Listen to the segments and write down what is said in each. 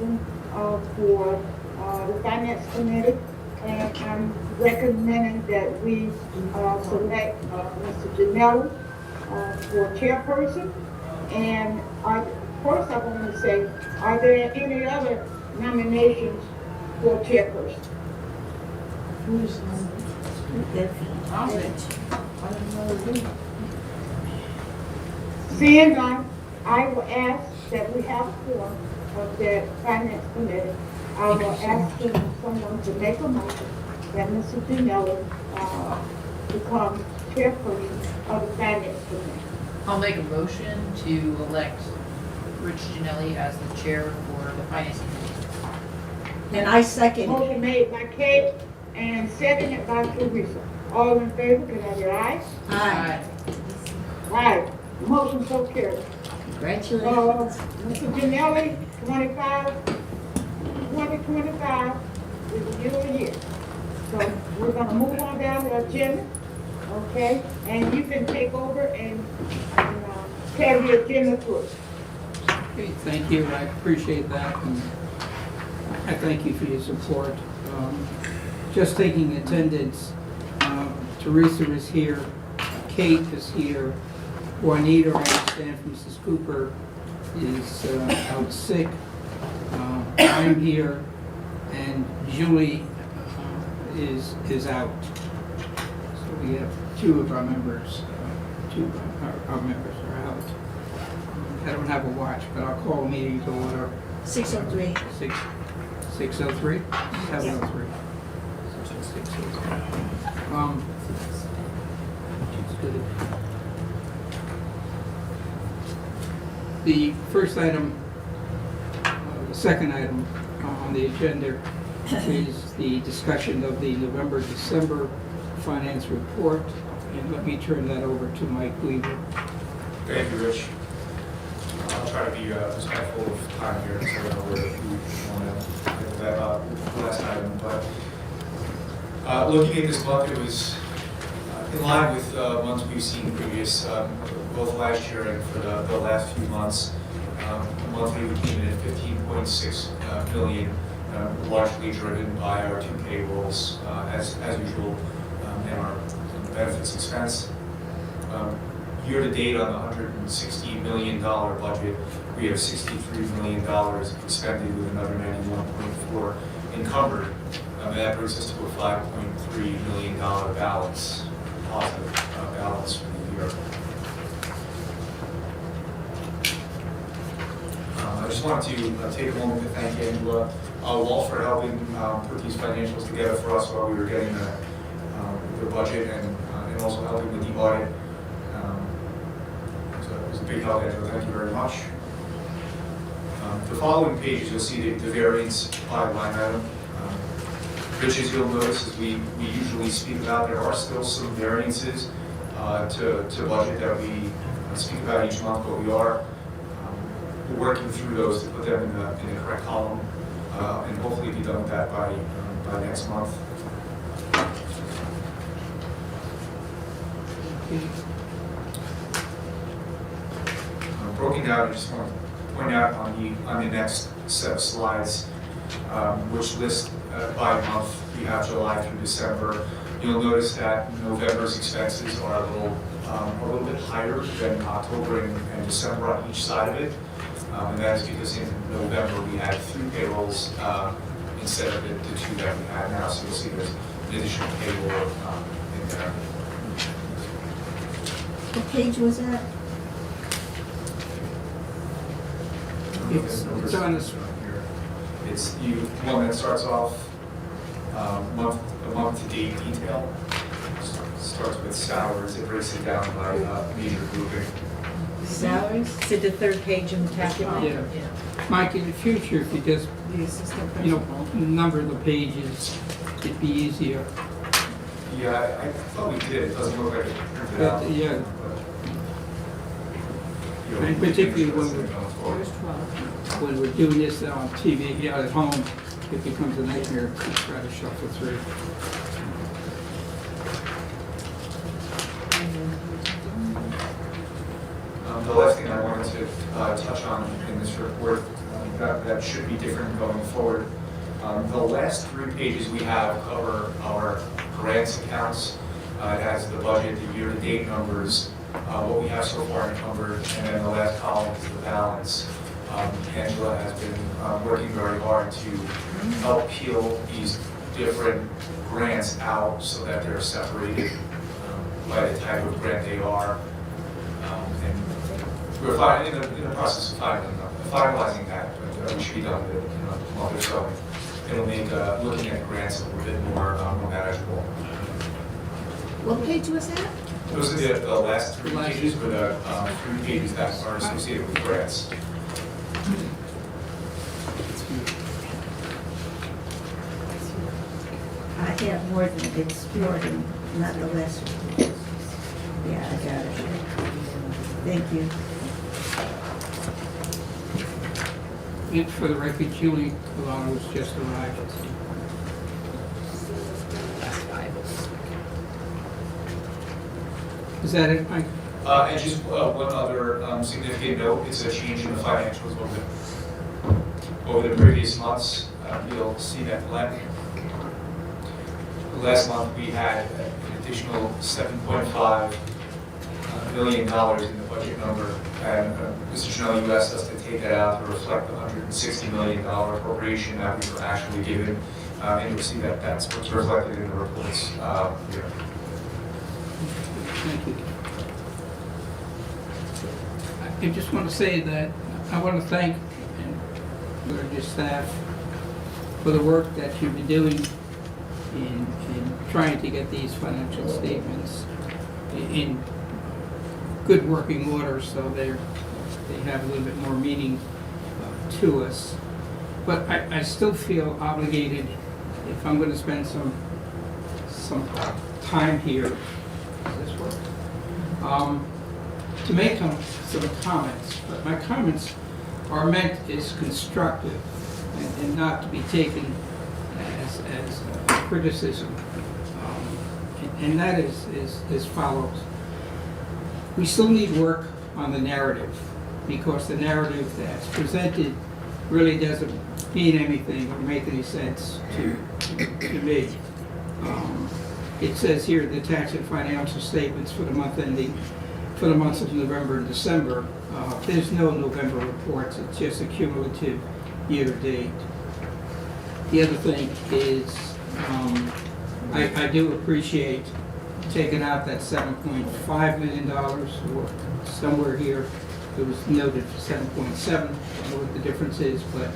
chairperson for the finance committee, and I'm recommending that we select Mr. Janelle for chairperson. And first I want to say, are there any other nominations for chairperson? Who's nominated? Seeing none, I will ask that we have four of the finance committee. I will ask someone to make a motion that Mr. Janelle become chairperson of the finance committee. I'll make a motion to elect Rich Janelli as the chair for the finance committee. And I second. Motion made by Kate and seconded by Teresa. All in favor, can I have your ayes? Aye. Aye. Motion so carried. Congratulations. Mr. Janelli, 2025 is a new year. So we're gonna move on down the agenda, okay? And you can take over and carry the agenda through. Okay, thank you, I appreciate that, and I thank you for your support. Just taking attendance, Teresa is here, Kate is here, Juanita, I understand from Mrs. Cooper, is out sick. I'm here, and Julie is out. So we have two of our members, our members are out. I don't have a watch, but I'll call a meeting to order. 6:03. 6:03? 7:03. 6:03. It's good. The first item, the second item on the agenda is the discussion of the November-December finance report. And let me turn that over to Mike Weaver. Thank you, Rich. I'll try to be respectful of time here, so I don't know where you want to get that last item. But looking at this month, it was in line with months we've seen previous, both last year and for the last few months. Monthly we came in at 15.6 million, largely driven by our two payrolls, as usual, and our benefits expense. Year to date on the $160 million budget, we have $63 million expended with another 91.4 encumbered. And that brings us to a $5.3 million balance, positive balance for the year. I just want to take a moment to thank Angela Wall for helping put these financials together for us while we were getting the budget and also helping with the audit. So it was a big help, Angela. Thank you very much. The following pages, you'll see the variance by line item. Which, as you'll notice, as we usually speak about, there are still some variances to budget that we speak about each month, but we are working through those to put them in the correct column, and hopefully be done with that by next month. Broken down, I just want to point out on the next set of slides, which list by month. We have July through December. You'll notice that November's expenses are a little bit higher than October and December on each side of it. And that is because in November we had 3 payrolls instead of the 2 that we have now. So you'll see there's an additional payroll in there. What page was that? It's on this here. It's one that starts off month to date detail. Starts with salaries. It breaks it down by major grouping. Salaries? To the third page in the document. Yeah. Mike, in the future, if you just, The assistant you know, principal. number the pages, it'd be easier. Yeah, I thought we did. It doesn't look like it printed out. But, yeah. You know, And particularly when it's we're- going forward. There's 12. When we're doing this on TV, here at home, it becomes a nightmare to try to shuffle through. The last thing I wanted to touch on in this report, that should be different going forward. The last 3 pages we have cover our grants accounts. It has the budget, the year-to-date numbers, what we have so far encumbered, and then the last column is the balance. Angela has been working very hard to help peel these different grants out so that they're separated by the type of grant they are. And we're in the process of finalizing that, but we should be done with it in a month or so. It'll make looking at grants a little bit more manageable. What page was that? Those are the last 3 pages with the 3 pages that are associated with grants. I have more than explored and not the less. Yeah, I got it. Thank you. And for the record, Julie Colano has just arrived. Is that it, Mike? And just one other significant note, it's a change in the financials over the previous months. You'll see that last month we had an additional $7.5 million in the budget number, and Mr. Janelli, you asked us to take that out to reflect the $160 million appropriation that we were actually given, and you'll see that that's what's reflected in the reports here. Thank you. I just want to say that I want to thank your staff for the work that you've been doing in trying to get these financial statements in good working order so they have a little bit more meaning to us. But I still feel obligated, if I'm going to spend some time here, this work, to make some comments. But my comments are meant as constructive and not to be taken as criticism. And that is as follows. We still need work on the narrative, because the narrative that's presented really doesn't mean anything or make any sense to me. It says here the tax and financial statements for the months of November and December. There's no November reports, it's just a cumulative year-to-date. The other thing is, I do appreciate taking out that $7.5 million, or somewhere here it was noted 7.7, I don't know what the difference is, but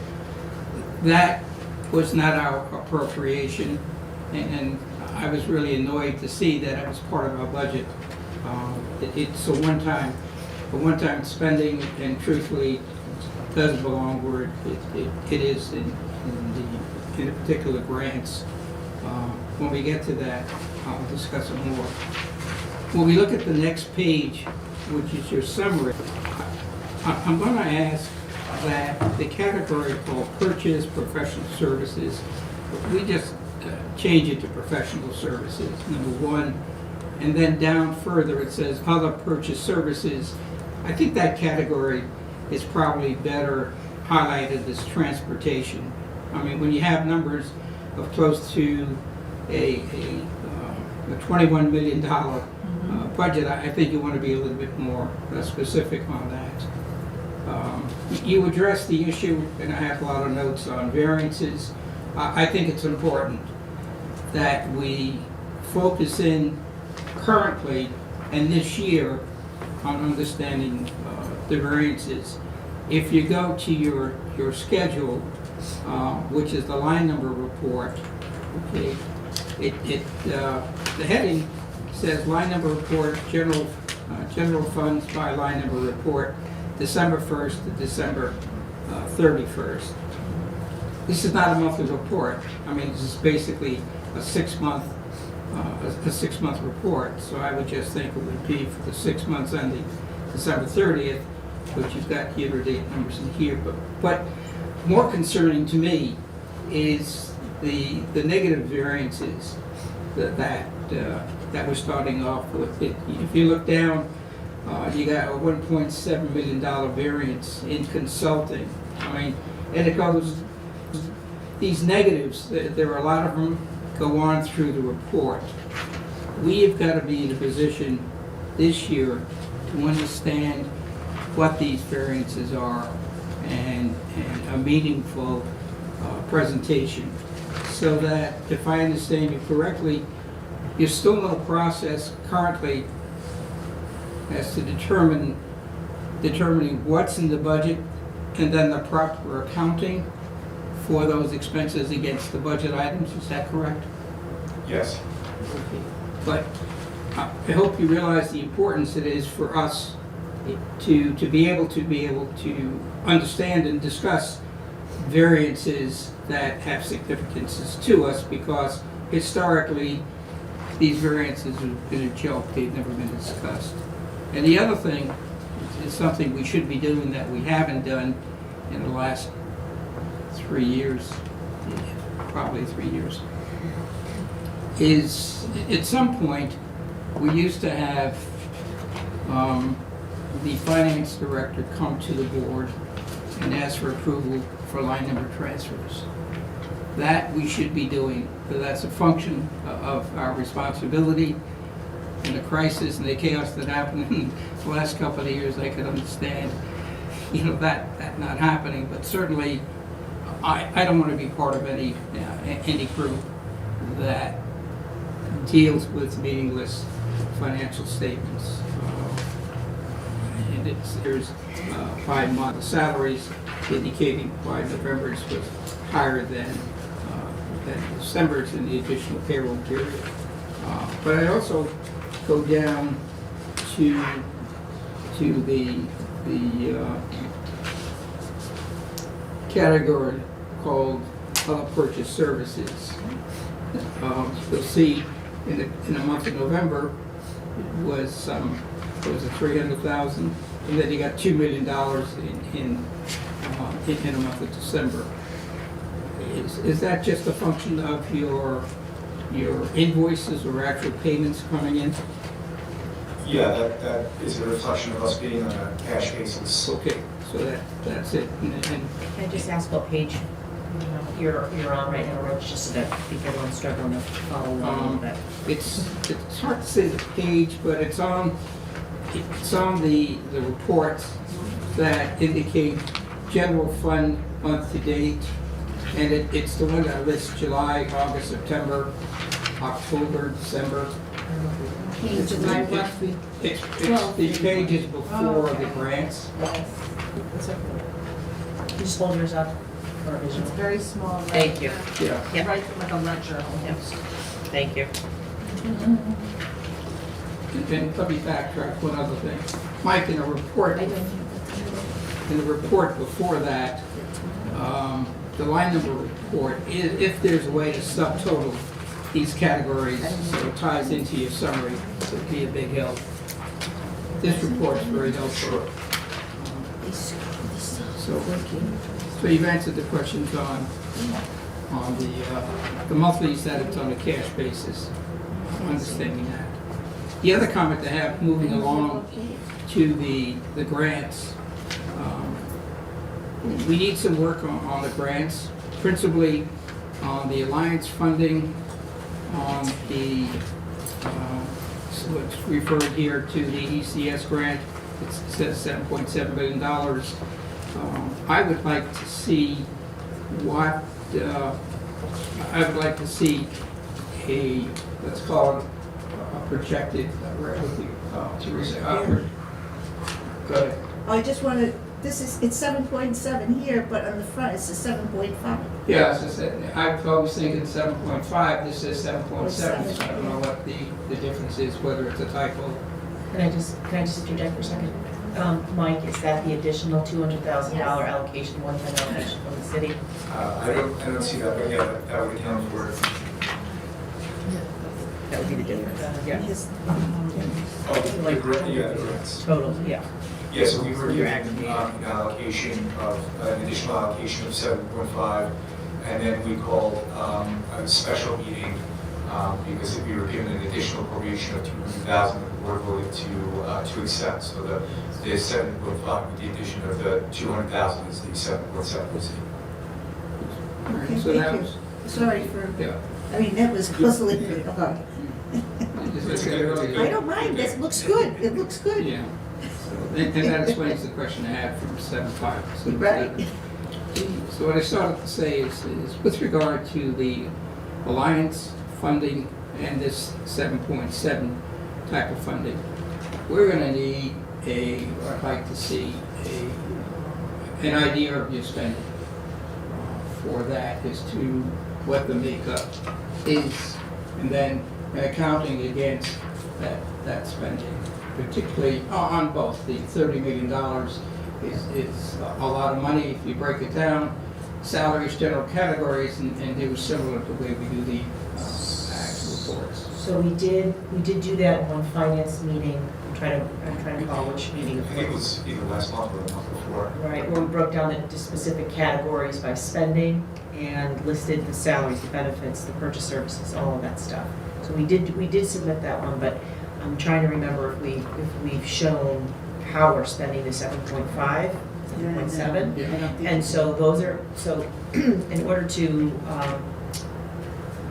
that was not our appropriation, and I was really annoyed to see that it was part of our budget. It's a one-time spending, and truthfully, it doesn't belong where it is in the particular grants. When we get to that, I'll discuss it more. When we look at the next page, which is your summary, I'm going to ask that the category called purchase professional services, we just change it to professional services, number one, and then down further it says other purchase services. I think that category is probably better highlighted as transportation. I mean, when you have numbers of close to a $21 million budget, I think you want to be a little bit more specific on that. You address the issue, and I have a lot of notes on variances. I think it's important that we focus in currently and this year on understanding the variances. If you go to your schedule, which is the line number report, okay, the heading says line number report, general funds by line number report, December 1st to December 31st. This is not a monthly report. I mean, this is basically a six-month report. So I would just think it would be for the 6 months ending December 30th, which you've got year-to-date numbers in here. But more concerning to me is the negative variances that we're starting off with. If you look down, you got a $1.7 million variance in consulting. I mean, And it goes, these negatives, there are a lot of them go on through the report. We have got to be in a position this year to understand what these variances are and a meaningful presentation. So that, if I understand you correctly, you're still in a process currently as to determining what's in the budget and then the proper accounting for those expenses against the budget items, is that correct? Yes. Okay. But I hope you realize the importance it is for us to be able to understand and discuss variances that have significances to us, because historically, these variances have been a joke, they've never been discussed. And the other thing is something we should be doing that we haven't done in the last 3 years, probably 3 years, is at some point, we used to have the finance director come to the board and ask for approval for line number transfers. That we should be doing, because that's a function of our responsibility in the crisis and the chaos that happened in the last couple of years. I could understand, that not happening, but certainly I don't want to be part of any group that deals with meaningless financial statements. And there's 5 month salaries indicating why November's was higher than December's in the additional payroll period. But I also go down to the category called other purchase services. You'll see in the month of November, it was it 300,000, and then you got $2 million in the month of December. Is that just a function of your invoices or actual payments coming in? Yeah, that is a reflection of us being on a cash basis. Okay, so that's it. And Can I just ask what page you're on right now, Rich, just so that people don't struggle to follow along with that? it's hard to say the page, but it's on the reports that indicate general fund month to date, and it's the one that lists July, August, September, October, December. Page July what? It's the pages before the grants. You just hold yours up for visual. It's very small. Thank you. Yeah. Yep. Right, like a ledger Yep. almost. Thank you. And let me backtrack one other thing. Mike, in a report, I don't think in the report before that, the line number report, if there's a way to subtotal these categories so it ties into your summary, it would be a big help. This report's very helpful. So you've answered the questions on the monthlies that it's on a cash basis. I'm understanding that. The other comment I have, moving along to the grants, we need some work on the grants, principally on the alliance funding, on the, so it's referred here to the ECS grant. It says $7.7 billion. I would like to see I would like to see let's call it a projected revenue. Go ahead. I just wanted, it's 7.7 here, but on the front it says 7.5. Yeah, as I said, I was thinking 7.5, this says 7.7, so I don't know what the difference is, whether it's a typo. Can I just interject for a second? Mike, is that the additional $200,000 allocation, one-time allocation from the city? I don't see that, but yeah, that would account for it. That would be the difference. Yeah. Oh, the grants. Total, yeah. Yeah, so we were Your given an additional allocation of 7.5, and then we called a special meeting because we were given an additional appropriation of 200,000 that the board voted to accept. So the 7.5 with the addition of the 200,000 is the 7.7%. So that Thank was, you. Sorry for, yeah. I mean, that was puzzling me. It's really good. I don't mind, that looks good, it looks good. Yeah. So, and that explains the question I had from 7.5 to 7.7. Right. So what I started to say is with regard to the alliance funding and this 7.7 type of funding, we're gonna need I'd like to see an idea of your spending for that as to what the makeup is, and then accounting against that spending, particularly on both. The $30 million is a lot of money if you break it down, salaries, general categories, and do similar to the way we do the actual reports. So we did do that in one finance meeting. I'm trying to recall which meeting I it think it was. was either last month or the month before. Right, where we broke down into specific categories by spending and listed the salaries, the benefits, the purchase services, all of that stuff. So we did submit that one, but I'm trying to remember if we've shown how we're spending the 7.5, 7.7. Yeah. I don't think- And so those are, so in order to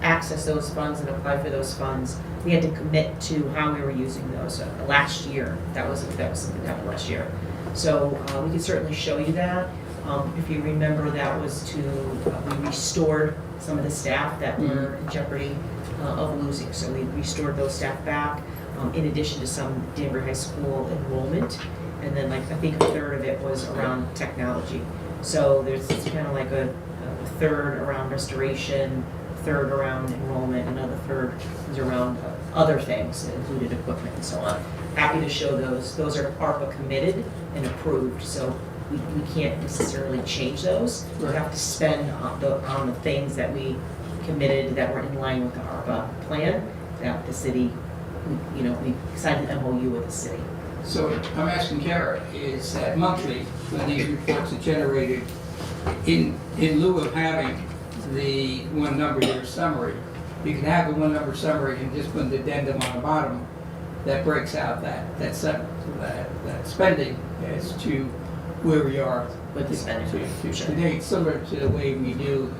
access those funds and apply for those funds, we had to commit to how we were using those. Last year, that was something that happened last year. So we could certainly show you that. If you remember, that was to, we restored some of the staff that were in jeopardy of losing. So we restored those staff back, in addition to some Danbury High School enrollment. And then I think a third of it was around technology. So there's kind of like a third around restoration, third around enrollment, another third is around other things, included equipment and so on. Happy to show those. Those are ARPA committed and approved, so we can't necessarily change those. We have to spend on the things that we committed that were in line with the ARPA plan that the city, we signed an MOU with the city. So I'm asking Kara, is that monthly, when these reports are generated, in lieu of having the one number year summary, you can have the one number summary and just put an addendum on the bottom that breaks out that spending as to where we are With the spending, to date, similar to the way we do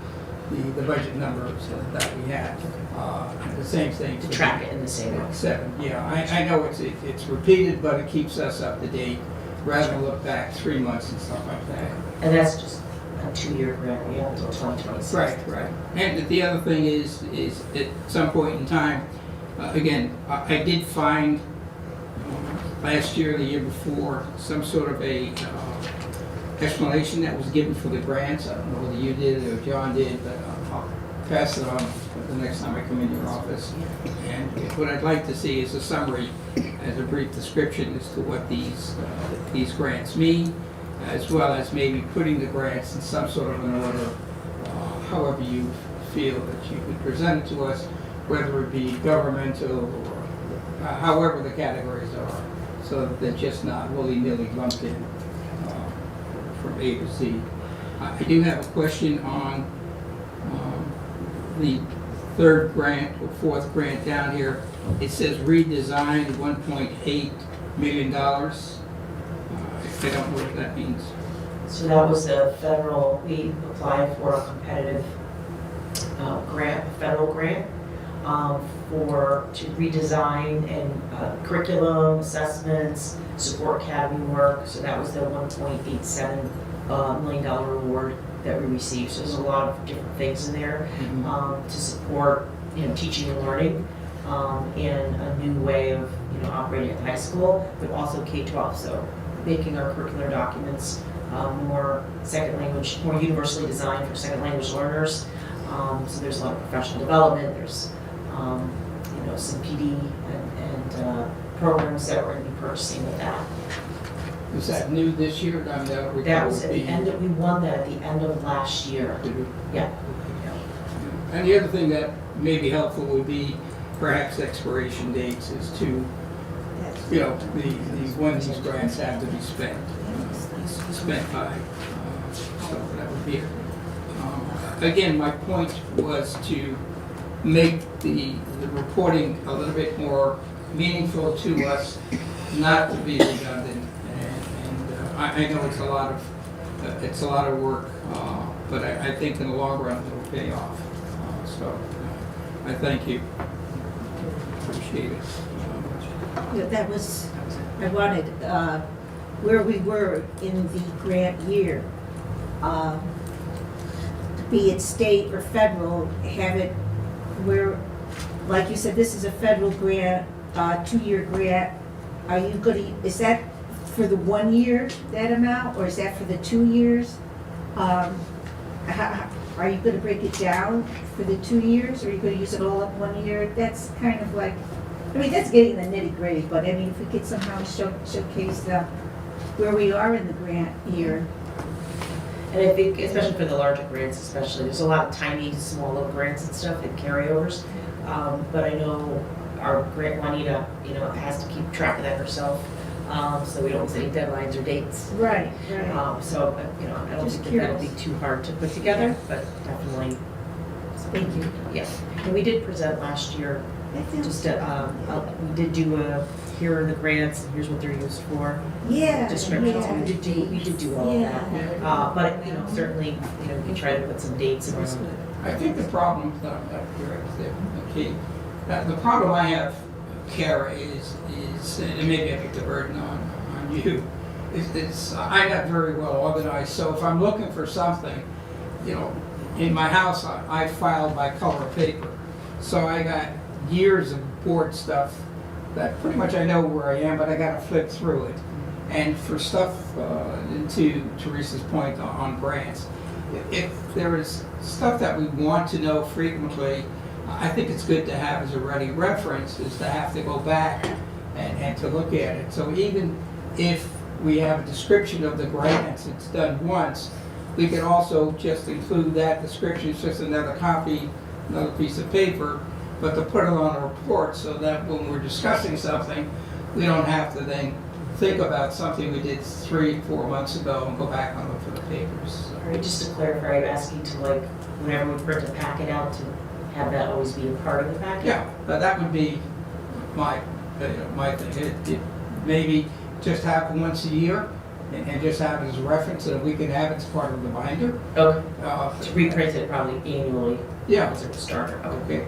the budget numbers that we have. The same thing. To track it in the same way. 7, yeah, I know it's repeated, but it keeps us up to date, rather than look back 3 months and stuff like that. And that's just a 2-year grant, we have until 2026. Right. And the other thing is at some point in time, again, I did find last year, the year before, some sort of a explanation that was given for the grants. I don't know whether you did or John did, but I'll pass it on the next time I come in your office. And what I'd like to see is a summary, as a brief description as to what these grants mean, as well as maybe putting the grants in some sort of an order, however you feel that you could present it to us, whether it be governmental or however the categories are, so that they're just not willy-nilly lumped in from A to Z. I do have a question on the third grant or fourth grant down here. It says redesign $1.8 million. I don't know what that means. So that was a federal, we applied for a competitive grant, federal grant, to redesign and curriculum, assessments, support academy work. So that was the $1.87 million award that we received. So there's a lot of different things in there to support, teaching and learning, and a new way of, operating at the high school, but also K-12. So making our curricular documents more second language, more universally designed for second language learners. So there's a lot of professional development. There's some PD and programs that we're going to be purchasing with that. Is that new this year? I mean, That was at the end we won that at the end of last year. Yeah. And the other thing that may be helpful would be perhaps expiration dates as to, when these grants have to be spent by. So that would be it. Again, my point was to make the reporting a little bit more meaningful to us, not to be redundant. And I know it's a lot of work but I think in the long run, it'll pay off. So I thank you. Appreciate it. Yeah, that was, I wanted, where we were in the grant year, be it state or federal, have it where, like you said, this is a federal grant, 2-year grant. Are you is that for the 1 year, that amount, or is that for the 2 years? Are you gonna break it down for the 2 years, or are you gonna use it all up 1 year? That's kind of like, I mean, that's getting the nitty gritty, but I mean, if we could somehow showcase where we are in the grant year. And I think, especially for the larger grants especially, there's a lot of tiny, small little grants and stuff and carryovers. But I know our grant Juanita, has to keep track of that herself, so we don't miss any deadlines or dates. Right. So, I don't Just think that'll be curious. too hard to put together, but definitely, Thank you. yeah. And we did present last year, just, we did do here are the grants, and here's what they're used for. Yeah. Descriptions, yeah. we did do all of that. Yeah. But, certainly, we can try to put some dates That's around. good. I think the problem, the problem I have, Kara, is, and maybe I put the burden on you, is I got very well organized, so if I'm looking for something, in my house, I filed by color paper. So I got years of board stuff that pretty much I know where I am, but I gotta flip through it. And for stuff, to Teresa's point on grants, if there is stuff that we want to know frequently, I think it's good to have as a ready reference, is to have to go back and to look at it. So even if we have a description of the grants, it's done once, we can also just include that description, it's just another copy, another piece of paper, but to put it on a report so that when we're discussing something, we don't have to then think about something we did 3-4 months ago and go back and look for the papers. All right, just to clarify, I'm asking to whenever we print a packet out, to have that always be a part of the packet? Yeah, but that would be my thing. It maybe just happen once a year and just have it as a reference, and we can have it as part of the binder. Okay, Uh, to reprint it probably annually Yeah. as a starter, okay.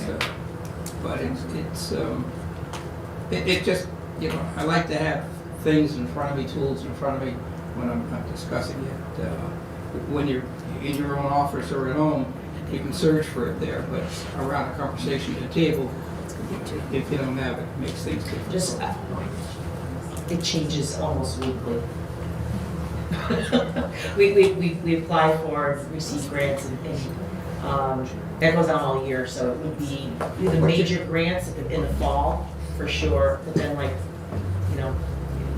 Okay. But it just, I like to have things in front of me, tools in front of me when I'm discussing it. When you're in your own office or at home, you can search for it there, but around a conversation at the table, if you don't have it, it makes things different. Just, it changes almost weekly. We apply for, receive grants and that goes on all year, so it would be the major grants in the fall, for sure, but then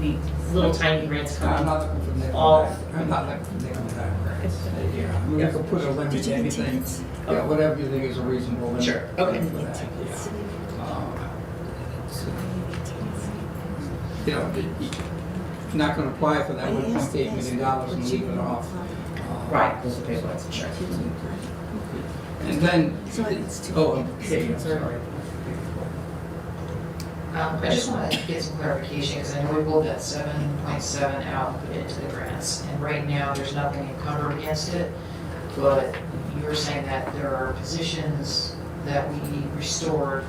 the little tiny grants I'm come. not looking for nickel All- back. I'm not looking for nickel back grants. Yeah, I mean, we can put a limit to anything, whatever you think is a reasonable limit. Sure, okay. For that, yeah. You're not gonna apply for that $1.8 million and leave it off. Right, those are big ones, sure. And then, okay, I'm sorry. I just want to get some clarification, because I know we pulled that 7.7 out and put it into the grants, and right now, there's nothing encumbered against it, but you're saying that there are positions that we restored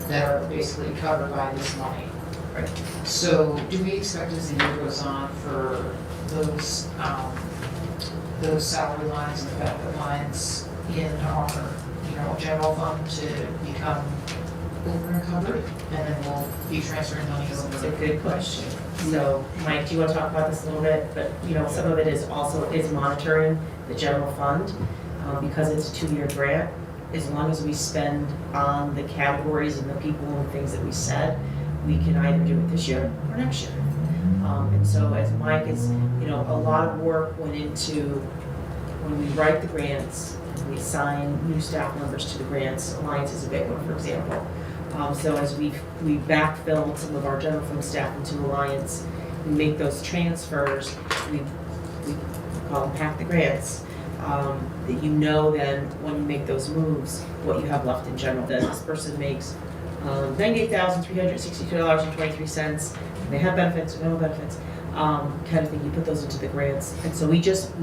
that are basically covered by this money. Right. So do we expect as the year goes on for those salary lines and benefit lines in our, general fund to become over encumbered, and then we'll be transferring money It's a over? good question. So, Mike, do you want to talk about this a little bit? But, some of it is also monitoring the general fund, because it's a 2-year grant. As long as we spend on the categories and the people and things that we said, we can either do it this year or next year. And so as Mike is, a lot of work went into when we write the grants, we assign new staff members to the grants. Alliance is a big one, for example. So as we backfilled some of our general fund staff into Alliance, we make those transfers, we call them pack the grants, that then when you make those moves, what you have left in general. This person makes $98,362.23, and they have benefits or no benefits. kind of thing, you put those into the grants. And so we just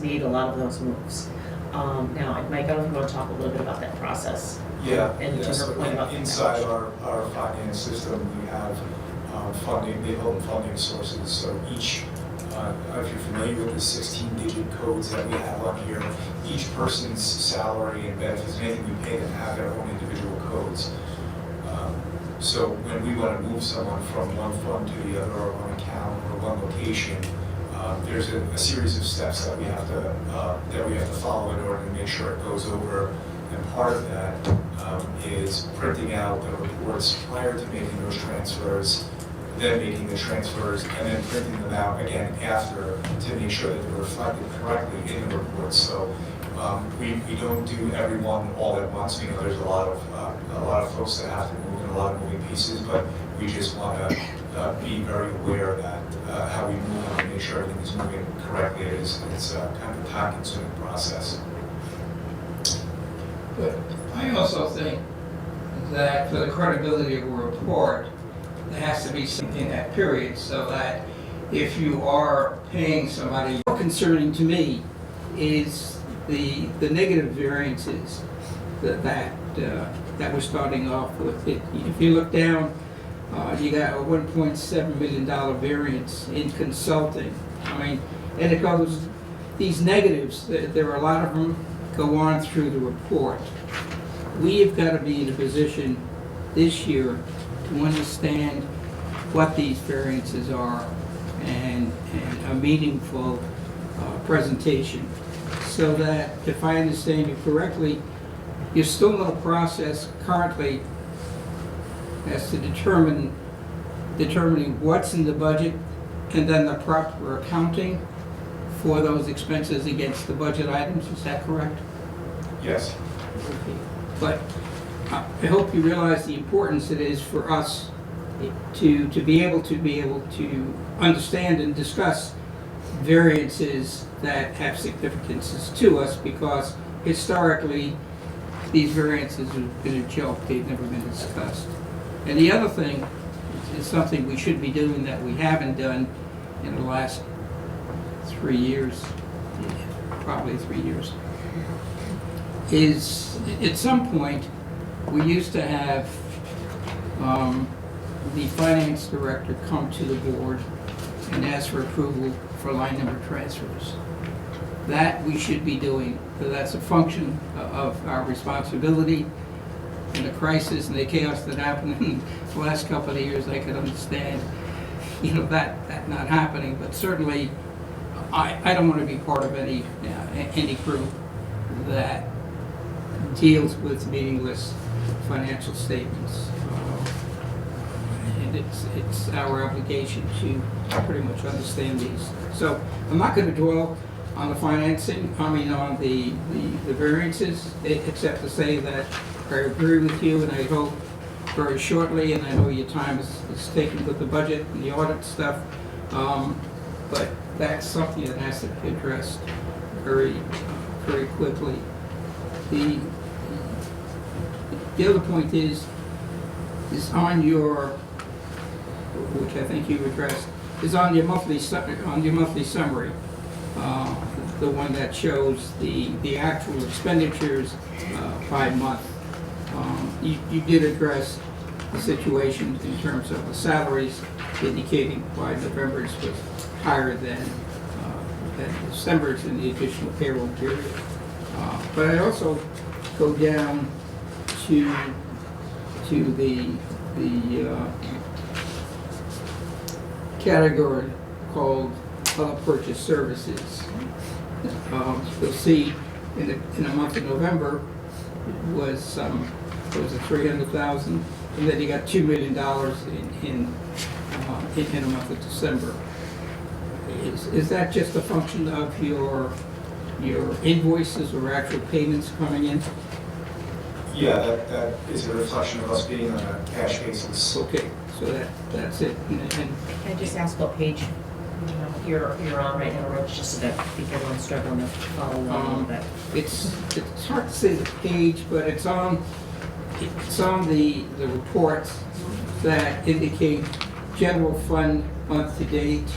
made a lot of those moves. Now, Mike, I don't know if you want to talk a little bit about that process. Yeah, And to yeah, her so point about the inside match. our finance system, we have funding, they hold funding sources, so each, if you're familiar with the 16-digit codes that we have on here, each person's salary and benefits, anything we pay them have their own individual codes. So when we want to move someone from one fund to the other, or one account, or one location, there's a series of steps that we have to follow in order to make sure it goes over. And part of that is printing out the reports prior to making those transfers, then making the transfers, and then printing them out again after to make sure that they're reflected correctly in the reports. So we don't do everyone all at once. You know, there's a lot of folks that have to move and a lot of moving pieces, but we just want to be very aware that how we move and make sure everything is moving correctly. It's kind of a time-consuming process. But I also think that for the credibility of a report, there has to be something in that period, so that if you are paying somebody, more concerning to me is the negative variances that we're starting off with. If you look down, you got a $1.7 million variance in consulting. I mean, and it goes, these negatives, there are a lot of them go on through the report. We have got to be in a position this year to understand what these variances are and a meaningful presentation. So that, if I understand you correctly, you're still in a process currently as to determining what's in the budget and then the proper accounting for those expenses against the budget items. Is that correct? Yes. Okay. But I hope you realize the importance it is for us to be able to understand and discuss variances that have significances to us, because historically these variances have been a joke, they've never been discussed. And the other thing is something we should be doing that we haven't done in the last 3 years, probably 3 years, is at some point we used to have the finance director come to the board and ask for approval for line number transfers. That we should be doing, because that's a function of our responsibility. In the crisis and the chaos that happened in the last couple of years, I could understand, that not happening. But certainly, I don't want to be part of any group that deals with meaningless financial statements. And it's our obligation to pretty much understand these. So I'm not going to dwell on the financing, on the variances, except to say that I agree with you, and I hope very shortly, and I know your time is taken with the budget and the audit stuff, but that's something that has to be addressed very, very quickly. The other point is on your, which I think you addressed, is on your monthly summary, the one that shows the actual expenditures by month. You did address the situation in terms of the salaries, indicating why November's was higher than December's in the additional payroll period. But I also go down to the category called other purchase services. You'll see in the month of November was it 300,000, and then you got $2 million in the month of December. Is that just a function of your invoices or actual payments coming in? Yeah, that is a reflection of us being on a cash basis. Okay, so that's it. And Can I just ask what page you're on right now, Rich, just so that people don't struggle to follow along a little bit? it's hard to say the page, but it's on the reports that indicate general fund month to date,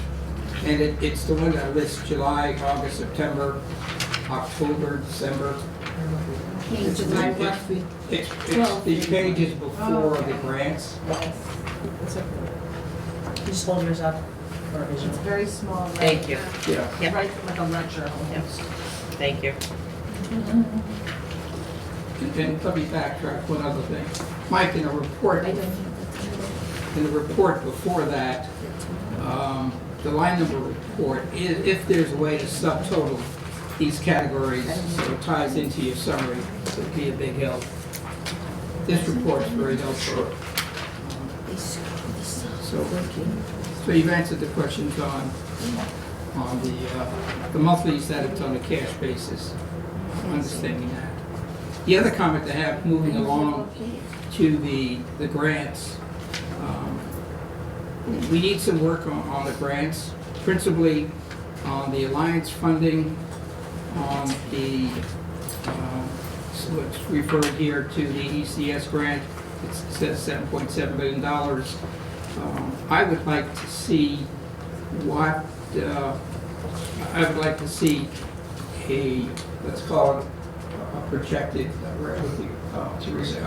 And it's the one that lists July, August, September, October, December. Okay, July what? It's the pages before the grants. It's okay. You just hold yours up for a It's visual. very small. Right? Thank you. Yeah. Yeah. Right, like a lecture almost. Thank you. And let me backtrack one other thing. Mike, in a report, I don't think in the report before that, the line number report, if there's a way to subtotal these categories so it ties into your summary, it would be a big help. This report's very helpful. So you've answered the questions on the monthlies that it's on a cash basis, understanding that. The other comment I have, moving along to the grants, we need some work on the grants, principally on the Alliance funding, on the, what's referred here to the ECS grant. It says $7.7 billion. I would like to see what, I would like to see a, let's call it a projected, Teresa,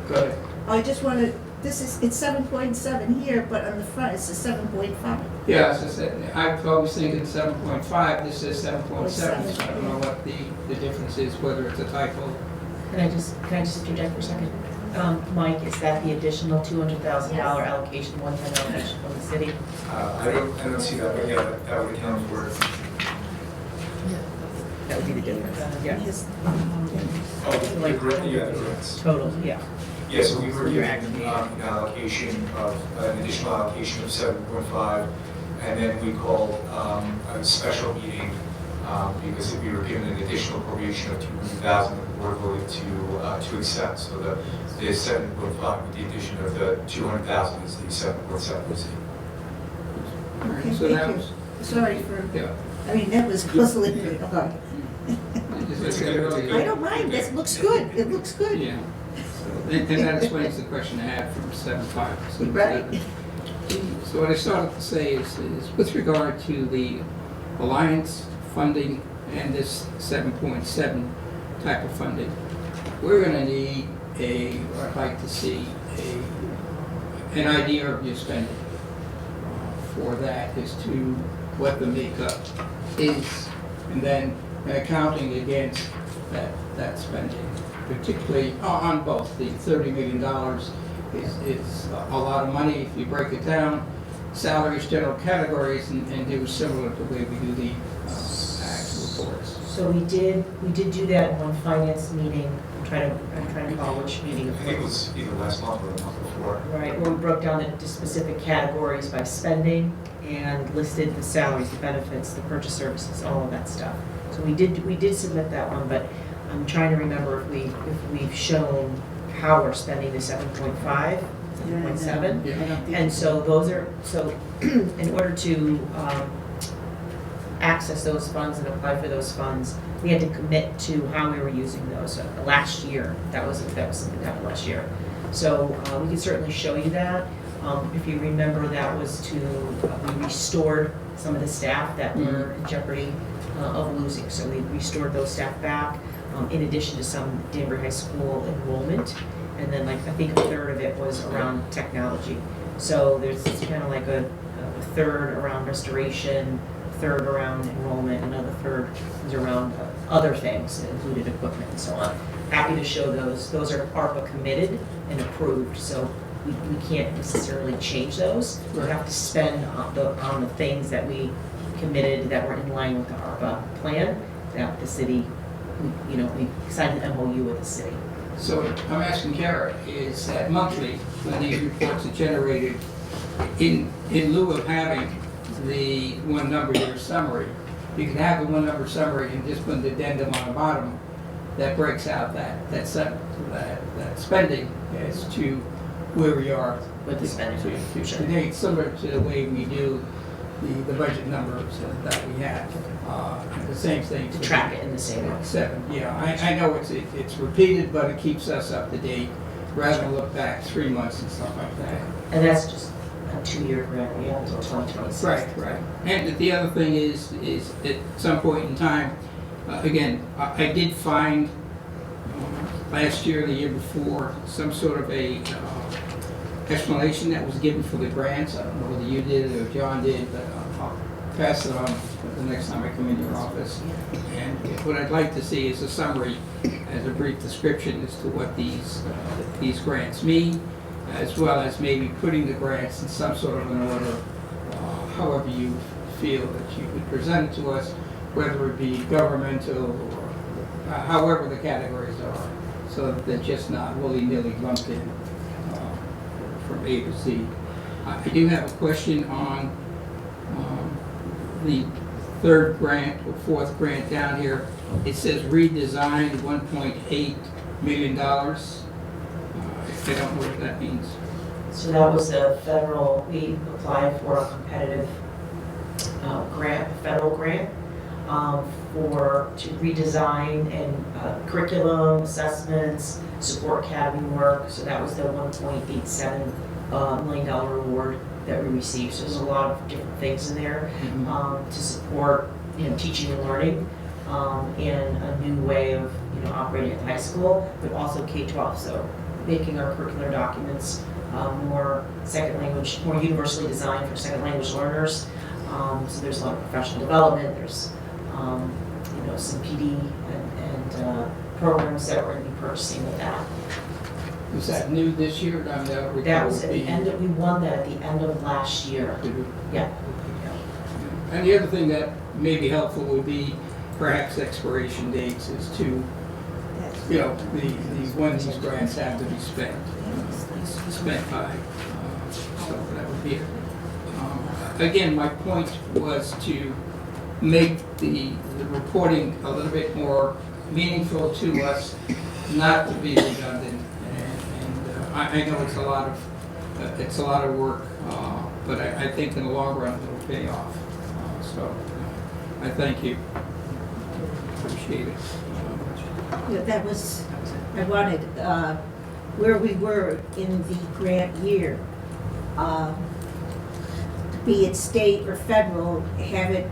go ahead. I just wanted, it's 7.7 here, but on the front it's a 7.5. Yeah, as I said, I was thinking 7.5, this is 7.7, so I don't know what the difference is, whether it's a typo. Can I just interject for a second? Mike, is that the additional $200,000 allocation, one-time allocation from the city? I don't see that, but yeah, that would account for it. That would be the difference. Yeah. Oh, the grants. Total, yeah. Yeah, so we were You're given aggregating. an additional allocation of 7.5, and then we called a special meeting because we were given an additional appropriation of 200,000 that the board voted to accept. So the 7.5 with the addition of the 200,000 is the 7.7%. All right, Okay, so that thank was, you. Sorry for, yeah. I mean, that was puzzling. Okay. As I said earlier, I don't mind, that looks good, it looks good. Yeah, so, and that explains the question I had from 7.5 to 7.7. Right. So what I started to say is with regard to the Alliance funding and this 7.7 type of funding, we're gonna need I'd like to see an idea of your spending for that as to what the makeup is, and then accounting against that spending, particularly on both. The $30 million is a lot of money if you break it down, salaries, general categories, and do similar to the way we do the tax reports. So we did do that in one finance meeting. I'm trying to recall which meeting. I think it was either last month or the month before. Right, where we broke down the specific categories by spending and listed the salaries, the benefits, the purchase services, all of that stuff. So we did submit that one, but I'm trying to remember if we've shown how we're spending the 7.5, 7.7. Yeah. And so in order to access those funds and apply for those funds, we had to commit to how we were using those. Last year, that was something that happened last year. So we can certainly show you that. If you remember, that was we restored some of the staff that were in jeopardy of losing. So we restored those staff back, in addition to some Danbury High School enrollment. And then I think a third of it was around technology. So there's kind of like a third around restoration, a third around enrollment, another third is around other things, included equipment and so on. Happy to show those. Those are ARPA committed and approved, so we can't necessarily change those. We have to spend on the things that we committed that were in line with the ARPA plan that the city, we signed an MOU with the city. So I'm asking Kara, is that monthly, when these reports are generated, in lieu of having the one number year summary, you can have the one number summary and just put an addendum on the bottom that breaks out that spending as to where we are With the spending. to date, similar to the way we do the budget numbers that we have. The same thing. To track it in the same way. 7, yeah, I know it's repeated, but it keeps us up to date, rather than look back 3 months and stuff like that. And that's just a 2-year grant, we have until 2026. Right. And the other thing is at some point in time, again, I did find last year, the year before, some sort of a explanation that was given for the grants. I don't know whether you did or John did, but I'll pass it on the next time I come into your office. And what I'd like to see is a summary, as a brief description as to what these grants mean, as well as maybe putting the grants in some sort of an order, however you feel that you could present it to us, whether it be governmental or however the categories are, so that they're just not willy-nilly lumped in from A to Z. I do have a question on the third grant or fourth grant down here. It says redesign $1.8 million. I don't know what that means. So that was a federal, we applied for a competitive grant, federal grant, to redesign and curriculum, assessments, support academy work. So that was the $1.87 million award that we received. So there's a lot of different things in there to support, teaching and learning in a new way of, operating at the high school, but also K-12. So making our curricular documents more second language, more universally designed for second language learners. So there's a lot of professional development. There's some PD and programs that we're going to be purchasing with that. Was that new this year? I mean, That was at the end we won that at the end of last year. Yeah. And the other thing that may be helpful would be perhaps expiration dates as to, when these grants have to be spent by. So that would be it. Again, my point was to make the reporting a little bit more meaningful to us, not to be redundant. And I know it's a lot of work, but I think in the long run it'll pay off. So I thank you. Appreciate it. That was, I wanted, where we were in the grant year, be it state or federal, have it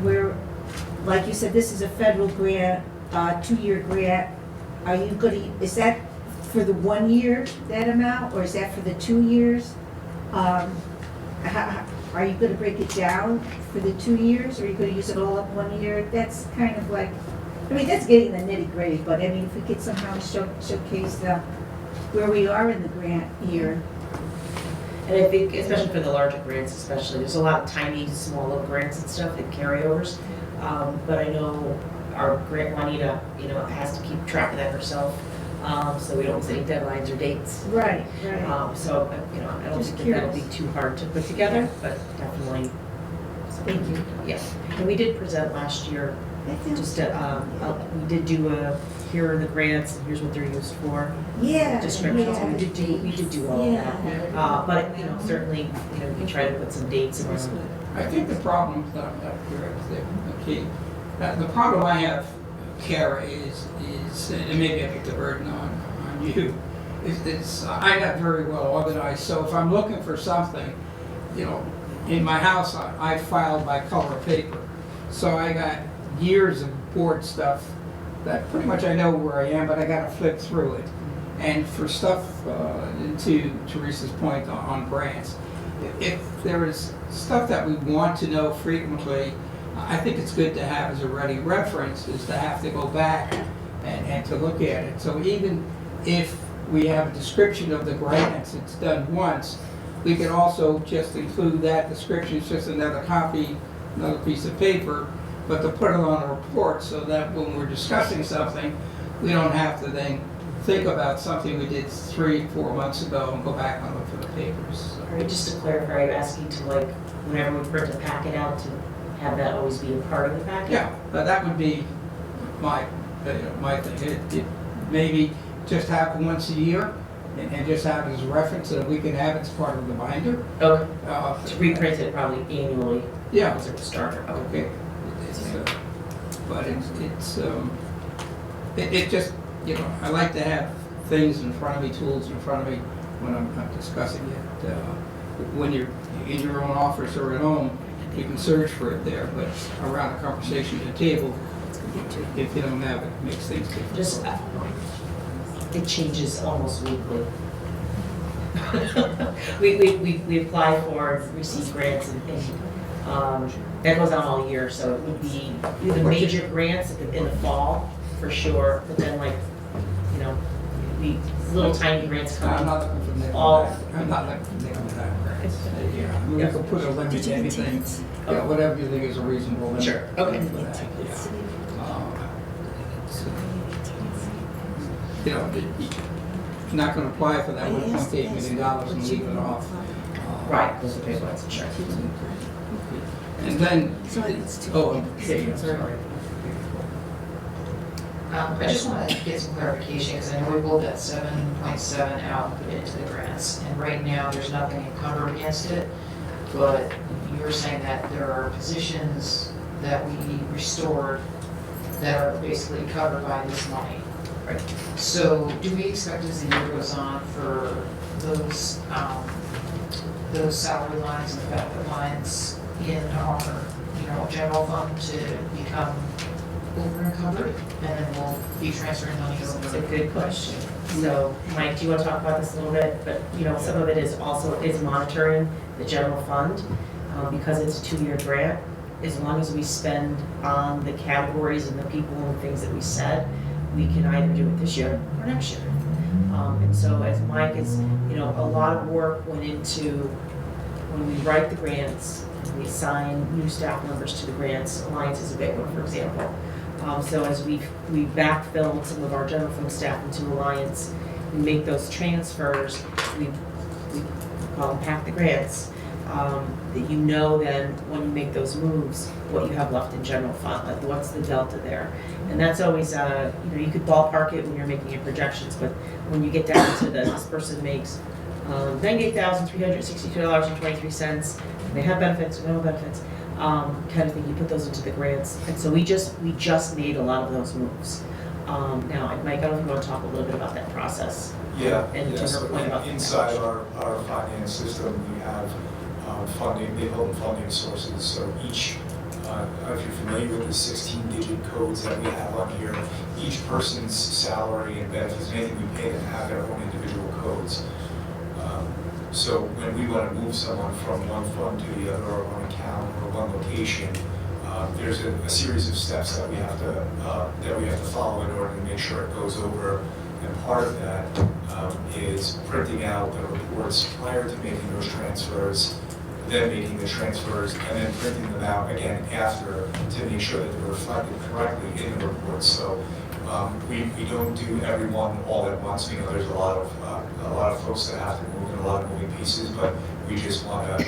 where, like you said, this is a federal grant, 2-year grant. Are you is that for the 1 year, that amount, or is that for the 2 years? Are you gonna break it down for the 2 years, or are you gonna use it all up 1 year? That's kind of like, that's getting the nitty gritty, but if we could somehow showcase where we are in the grant year. And I think, especially for the larger grants especially, there's a lot of tiny, small little grants and stuff and carryovers. But I know our grant Juanita, has to keep track of that herself, so we don't miss any deadlines or dates. Right. So, I don't Just think that'll be curious. too hard to put together, but definitely. Thank you. Yeah, and we did present last year, just, we did do here are the grants, and here's what they're used for. Yeah. Descriptions, yeah. we did do all of that. But, certainly, we can try to put some dates around. I think the problem, the problem I have, Kara, is, and maybe I put the burden on you, is I got very well organized, so if I'm looking for something, in my house, I filed by color paper. So I got years of board stuff that pretty much I know where I am, but I gotta flip through it. And for stuff, to Teresa's point on grants, if there is stuff that we want to know frequently, I think it's good to have as a ready reference, is to have to go back and to look at it. So even if we have a description of the grants, it's done once, we can also just include that description, it's just another copy, another piece of paper, but to put it on a report so that when we're discussing something, we don't have to then think about something we did 3-4 months ago and go back and look for the papers. All right, just to clarify, are you asking to whenever we print a packet out, to have that always be a part of the packet? Yeah, but that would be my thing. It maybe just have once a year and just have it as a reference, and we can have it as part of the binder. Okay, to reprint it probably annually. Yeah. As a starter, Okay. But it just, I like to have things in front of me, tools in front of me when I'm discussing it. when you're in your own office or at home, you can search for it there, but around a conversation at the table, if you don't have it, it makes things different. Just, it changes almost weekly. We apply for, receive grants and, that goes on all year, so it would be either major grants in the fall, for sure, but then like, you know, little tiny grants come I'm in. not looking for nickel All- and dime. I'm not looking for nickel and dime grants. Yeah, I mean, we can put a limit to anything, yeah, whatever you think is a reasonable limit. Sure, okay. for that, yeah. So, you know, you're not gonna apply for that $1.8 million and leave it off. Right, those are big ones, sure. And then, oh, okay, sorry. I just want to get some clarification, because I know we pulled that 7.7 out and put it into the grants, and right now, there's nothing encumbered against it, but you're saying that there are positions that we restored that are basically covered by this money. Right. So do we expect as the year goes on for those salary lines and benefit lines in our, general fund to become over encumbered, and then we'll be transferring money It's a over? good question. So, Mike, do you want to talk about this a little bit? But, some of it is also monitoring the general fund, because it's a 2-year grant. As long as we spend on the categories and the people and things that we said, we can either do it this year or next year. And so as Mike is, a lot of work went into when we write the grants, and we assign new staff members to the grants. Alliance is a big one, for example. So as we backfilled some of our general fund staff into Alliance, we make those transfers, we call them pack the grants, that then when you make those moves, what you have left in general fund, like what's the delta there. And that's always, you could ballpark it when you're making your projections, but when you get down to this person makes $98,362.23, and they have benefits, no benefits, kind of thing, you put those into the grants. And so we just made a lot of those moves. Now, Mike, I don't know if you want to talk a little bit about that process. Yeah, And to her so point about the inside our finance system, we have funding, they call them funding sources. So each, if you're familiar with the 16-digit codes that we have on here, each person's salary and benefits, anything we pay them have their own individual codes. So when we want to move someone from one fund to the other, or one account, or one location, there's a series of steps that we have to follow in order to make sure it goes over. And part of that is printing out the reports prior to making those transfers, then making the transfers, and then printing them out again after to make sure that they're reflected correctly in the reports. So we don't do everyone all at once. We know there's a lot of folks that have to move and a lot of moving pieces, but we just want to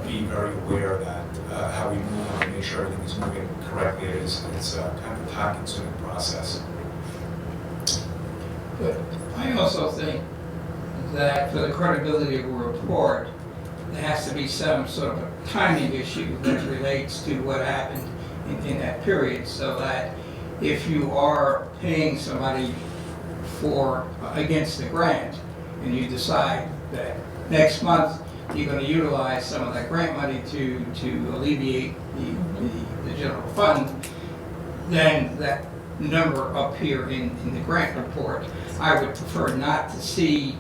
be very aware that how we move and make sure everything is moving correctly. It's kind of a time-consuming process. But I also think that for the credibility of a report, there has to be some sort of a timing issue that relates to what happened in that period, so that if you are paying somebody against the grant, and you decide that next month you're going to utilize some of that grant money to alleviate the general fund, then that number up here in the grant report, I would prefer not to see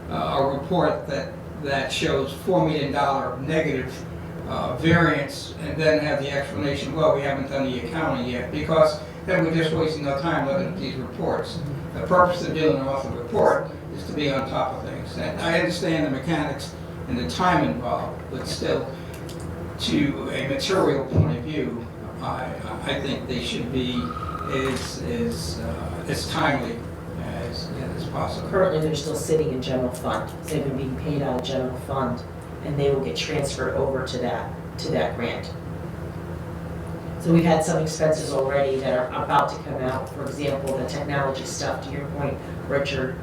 a report that shows $4 million negative variance and then have the explanation, well, we haven't done the accounting yet, because then we're just wasting our time looking at these reports. The purpose of dealing with the report is to be on top of things. And I understand the mechanics and the time involved, but still, to a material point of view, I think they should be as timely as possible. Currently, they're still sitting in general fund. So they've been being paid out of general fund, and they will get transferred over to that grant. So we've had some expenses already that are about to come out. For example, the technology stuff, to your point, Richard,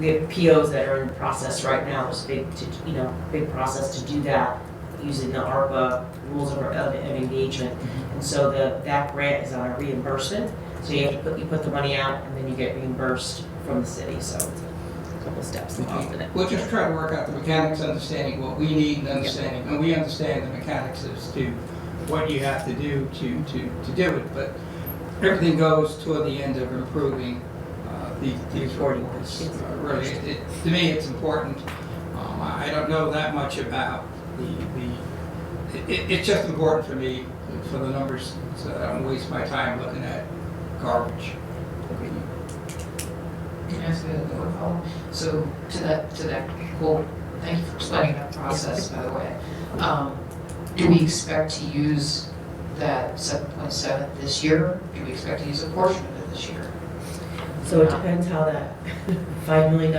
we have POs that are in process right now. There's a big process to do that using the ARPA rules of engagement. And so that grant is on a reimbursement. So you put the money out and then you get reimbursed from the city. So couple steps involved in it. We'll just try to work out the mechanics, understanding what we need and understanding, and we understand the mechanics as to what you have to do to do it, but everything goes toward the end of improving these reports. Really, to me, it's important. I don't know that much about it's just important for me, for the numbers, so that I don't waste my time looking at garbage. Can I ask a follow-up? So to that goal, thank you for explaining that process, by the way. Do we expect to use that 7.7 this year? Do we expect to use a portion of it this year? So it depends how that $5 million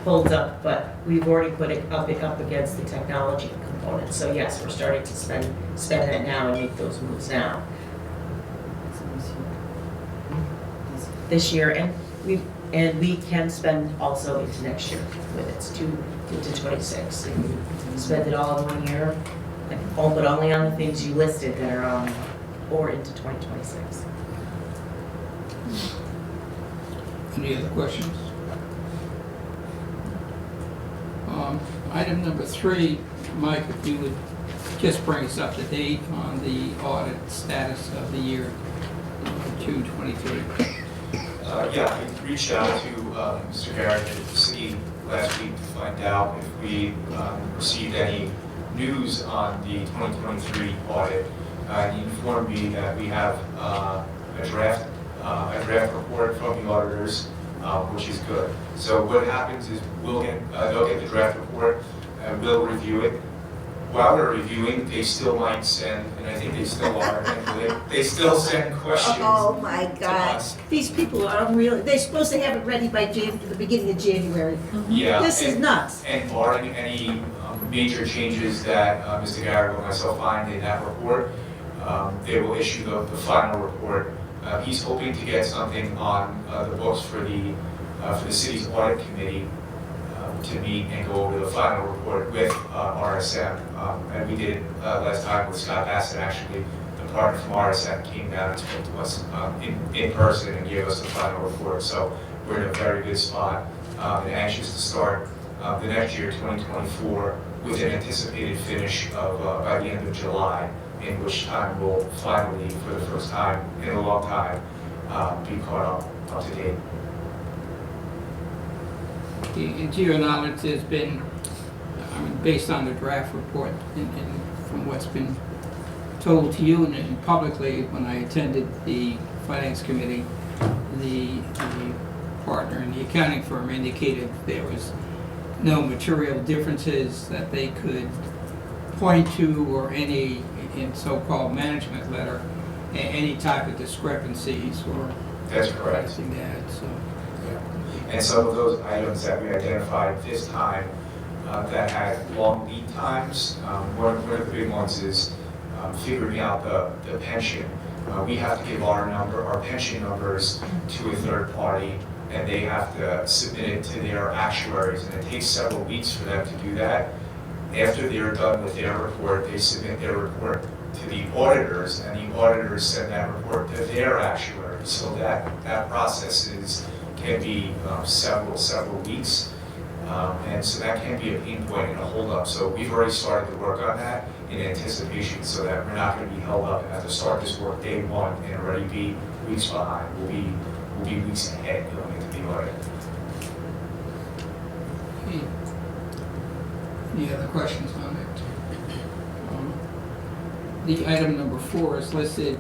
holds up, but we've already put it up against the technology component. So yes, we're starting to spend that now and make those moves now. This year, and we can spend also into next year with it, into 26. If we spend it all in 1 year, but only on the things you listed that are or into 2026. Any other questions? Item number 3, Mike, if you would just bring us up to date on the audit status of the year 2023. Yeah, I reached out to Mr. Garrett at the city last week to find out if we received any news on the 2023 audit. He informed me that we have a draft report from the auditors, which is good. So what happens is they'll get the draft report and we'll review it. While we're reviewing, they still might send, and I think they still are, they still send questions. Oh my to God, us. these people are unreal. They're supposed to have it ready by the beginning of January. Yeah. This is nuts. And barring any major changes that Mr. Garrett or myself find in that report, they will issue the final report. He's hoping to get something on the books for the city's audit committee to meet and go over the final report with RSM. And we did it last time with Scott Bassett, actually. The partner from RSM came down and spoke to us in person and gave us the final report. So we're in a very good spot and anxious to start the next year, 2024, with an anticipated finish of by the end of July, in which time we'll finally, for the first time in a long time, be caught up to date. To your knowledge, there's been, based on the draft report and from what's been told to you and publicly when I attended the finance committee, the partner in the accounting firm indicated there was no material differences that they could point to or any, in so-called management letter, any type of discrepancies or That's correct. anything to add, so. And some of those items that we identified this time that had long lead times, one of the big ones is figuring out the pension. We have to give our pension numbers to a third party, and they have to submit it to their actuaries, and it takes several weeks for them to do that. After they're done with their report, they submit their report to the auditors, and the auditors send that report to their actuaries. So that process can be several weeks, and so that can be a pain point and a holdup. So we've already started to work on that in anticipation, so that we're not going to be held up and have to start this work day one and already be weeks behind. We'll be weeks ahead going into the audit. Okay. Any other questions on it? The item number 4 is listed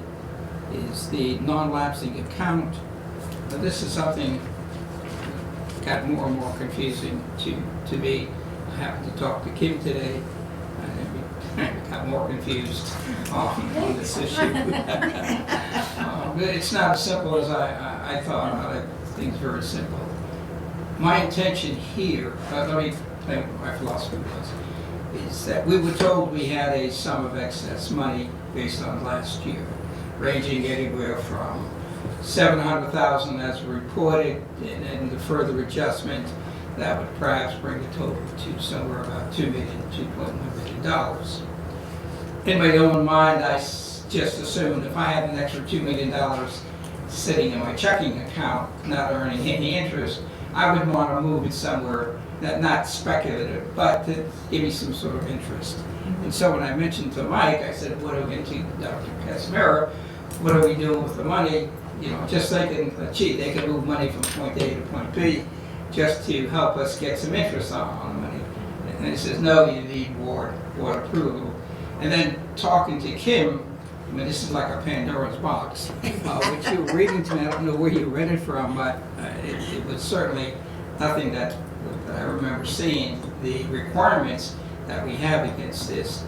is the non-lapsing account. Now, this is something that got more and more confusing to me. I happened to talk to Kim today, and I got more confused on this issue. But it's not as simple as I thought. I think it's very simple. My intention here, let me tell you what my philosophy was, is that we were told we had a sum of excess money based on last year, ranging anywhere from $700,000 as reported, and then the further adjustment that would perhaps bring the total to somewhere about $2 million, $2.1 million. In my own mind, I just assumed if I had an extra $2 million sitting in my checking account, not earning any interest, I would want to move it somewhere, not speculative, but to give me some sort of interest. And so when I mentioned to Mike, I said, what are we going to, Dr. Casimiro, what are we doing with the money? You know, just thinking, gee, they can move money from point A to point B just to help us get some interest on the money. And he says, no, you need board approval. And then talking to Kim, I mean, this is like a Pandora's box, which you were reading to me. I don't know where you read it from, but it was certainly nothing that I remember seeing, the requirements that we have against this.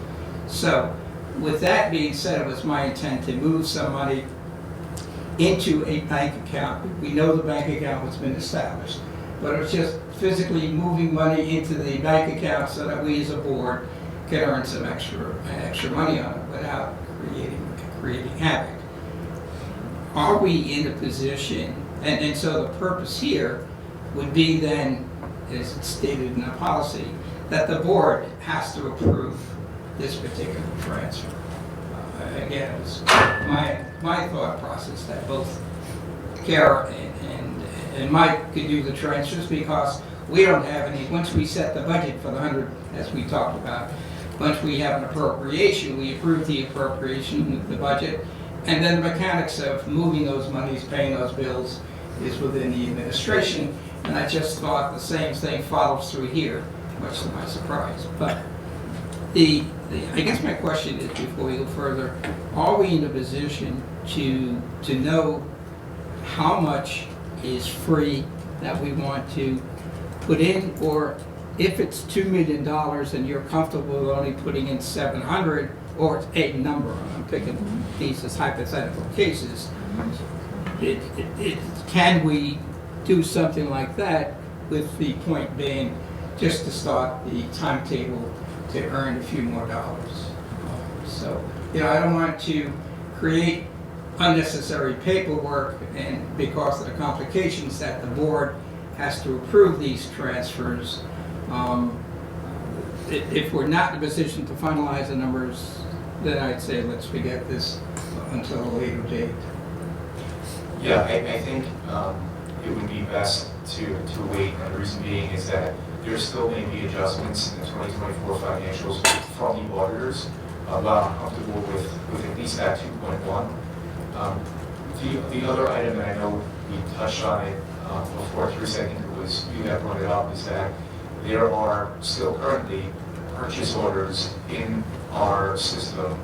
So with that being said, it was my intent to move some money into a bank account. We know the bank account has been established, but it's just physically moving money into the bank account so that we as a board can earn some extra money on it without creating havoc. Are we in a position, and so the purpose here would be then, as it's stated in the policy, that the board has to approve this particular transfer. Again, it was my thought process that both Kara and Mike could do the transfers because we don't have any, once we set the budget for the 100, as we talked about, once we have an appropriation, we approve the appropriation, the budget, and then the mechanics of moving those monies, paying those bills is within the administration. And I just thought the same thing follows through here, much to my surprise. But I guess my question is, before we go further, are we in a position to know how much is free that we want to put in, or if it's $2 million and you're comfortable with only putting in 700, or it's a number, I'm picking these as hypothetical cases, can we do something like that, with the point being just to start the timetable to earn a few more dollars? So, you know, I don't want to create unnecessary paperwork, and because of the complications that the board has to approve these transfers. If we're not in a position to finalize the numbers, then I'd say let's forget this until a later date. Yeah, I think it would be best to wait, and the reason being is that there still may be adjustments in the 2024 financials from the auditors, but I'm comfortable with at least that 2.1. The other item that I know we touched on it before, Teresa, I think it was you that brought it up, is that there are still currently purchase orders in our system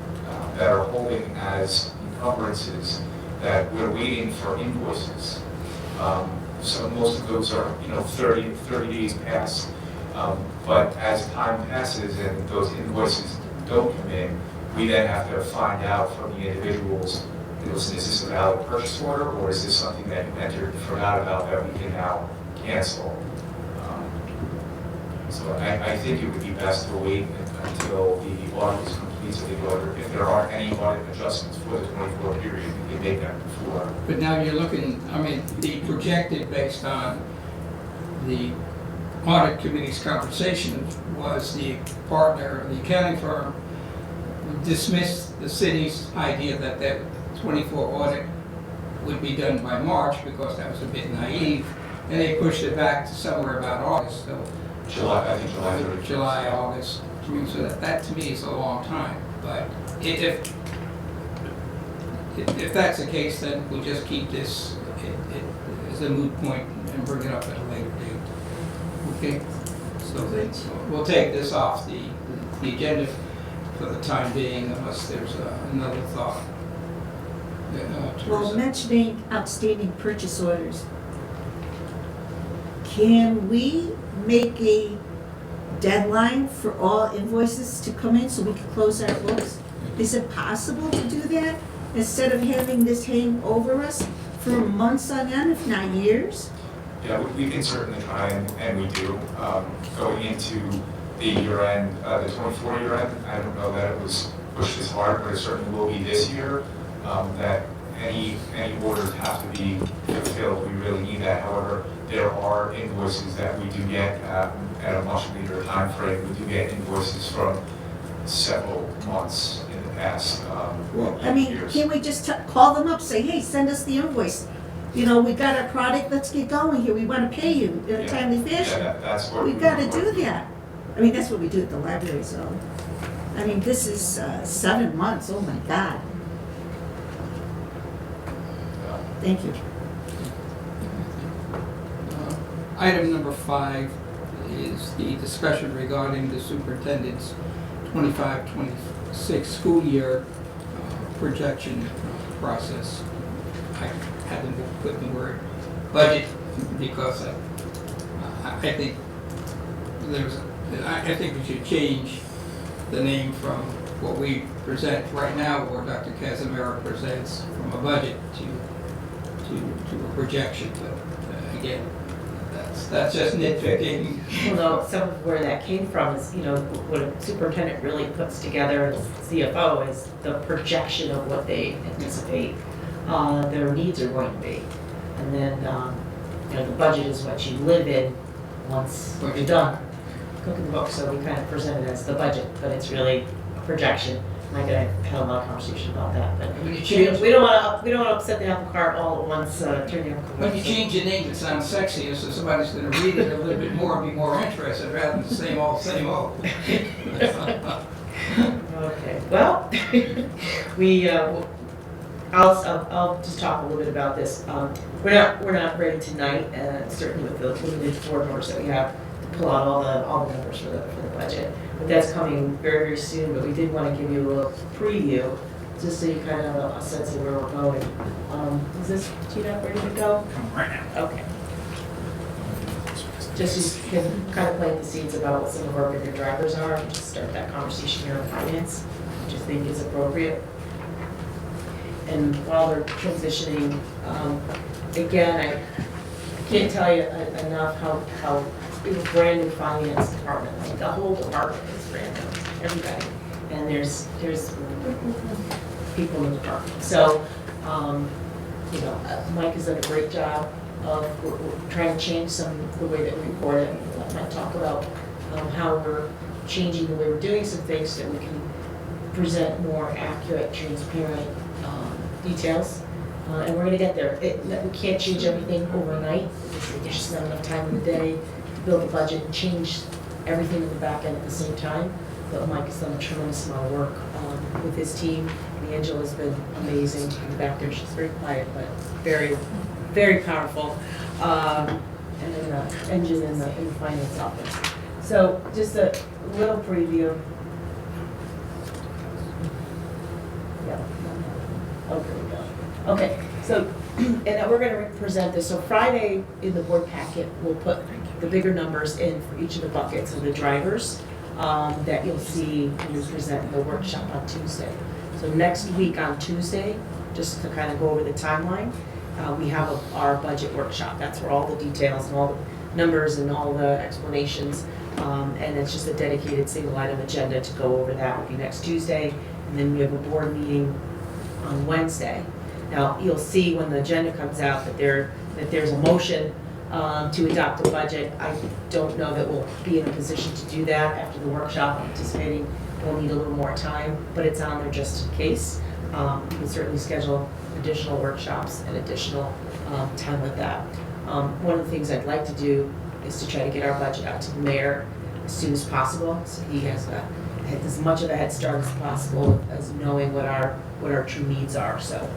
that are holding as encumbrances that we're waiting for invoices. So most of those are, 30 days past. But as time passes and those invoices don't come in, we then have to find out from the individuals, is this a valid purchase order, or is this something that you entered and forgot about that we can now cancel? So I think it would be best to wait until the audit is complete, so if there are any audit adjustments for the 24 period, we can make that before. But now you're looking, the projected based on the audit committee's conversation was the partner, the accounting firm, dismissed the city's idea that that 24 audit would be done by March because that was a bit naive, and they pushed it back to somewhere about August. So I think July 30th. July, August. So that to me is a long time. But if that's the case, then we'll just keep this as a moot point and bring it up at a later date. Okay? So we'll take this off the agenda for the time being, unless there's another thought. Well, mentioning outstanding purchase orders, can we make a deadline for all invoices to come in so we can close our books? Is it possible to do that instead of having this hang over us for months on end, if not years? Yeah, we can certainly try, and we do. Going into the year end, the 24 year end, I don't know that it was pushed as hard, but it certainly will be this year, that any orders have to be fulfilled. We really need that. However, there are invoices that we do get at a much later time frame. We do get invoices from several months in the past Well, I mean, years. can we just call them up, say, hey, send us the invoice? you know, we got our product, let's get going here, we wanna pay you in a Yeah. timely Yeah, fashion. that's what. We've gotta do that. I mean, that's what we do at the library, so. I mean, this is 7 months, oh my God. Thank you. Item number 5 is the discussion regarding the superintendent's 25-26 school year projection process. I haven't put the word budget because I think I think we should change the name from what we present right now, or Dr. Casimiro presents, from a budget to a projection. But again, that's just nitpicking. Well, no, some of where that came from is, you know, what a superintendent really puts together as CFO is the projection of what they anticipate their needs are going to be. And then, you know, the budget is what you live in once you're done cooking the book. So we kind of present it as the budget, but it's really a projection. Mike and I had a lot of conversation about that, but When you we change, don't want to upset the apple cart all at once, turn the apple cart. when you change the name, it sounds sexier, so somebody's gonna read it a little bit more and be more interested, rather than the same old, same old. Okay, well, I'll just talk a little bit about this. We're not ready tonight, certainly with the limited board members that we have, to pull out all the numbers for the budget. But that's coming very, very soon, but we did want to give you a little preview, just so you kind of have a sense of where we're going. Is this Tina ready to go? Right now. Okay. Just so you can kind of plant the seeds about what some of our bigger drivers are, and just start that conversation here on finance, which I think is appropriate. And while they're transitioning, again, I can't tell you enough how it's a brand new finance department, like the whole department is brand new, everybody. And there's people in the department. So, you know, Mike has done a great job of, we're trying to change the way that we report it. Let Mike talk about how we're changing the way we're doing some things so that we can present more accurate, transparent details. And we're gonna get there. We can't change everything overnight. There's just not enough time in the day to build a budget and change everything in the back end at the same time. But Mike has done a tremendous amount of work with his team. And Angela's been amazing in the back there. She's very quiet, but very, very powerful. And an engine in the finance office. So just a little preview. Yeah. Okay, we go. Okay, so, and then we're gonna present this, so Friday in the board packet, we'll put the bigger numbers in for each of the buckets of the drivers that you'll see when we present the workshop on Tuesday. So next week on Tuesday, just to kind of go over the timeline, we have our budget workshop. That's where all the details and all the numbers and all the explanations, and it's just a dedicated single item agenda to go over that. Will be next Tuesday, and then we have a board meeting on Wednesday. Now, you'll see when the agenda comes out that there's a motion to adopt the budget. I don't know that we'll be in a position to do that after the workshop. I'm anticipating we'll need a little more time, but it's on there just in case. We can certainly schedule additional workshops and additional time with that. One of the things I'd like to do is to try to get our budget out to the mayor as soon as possible, so he has as much of a head start as possible as knowing what our true needs are, so.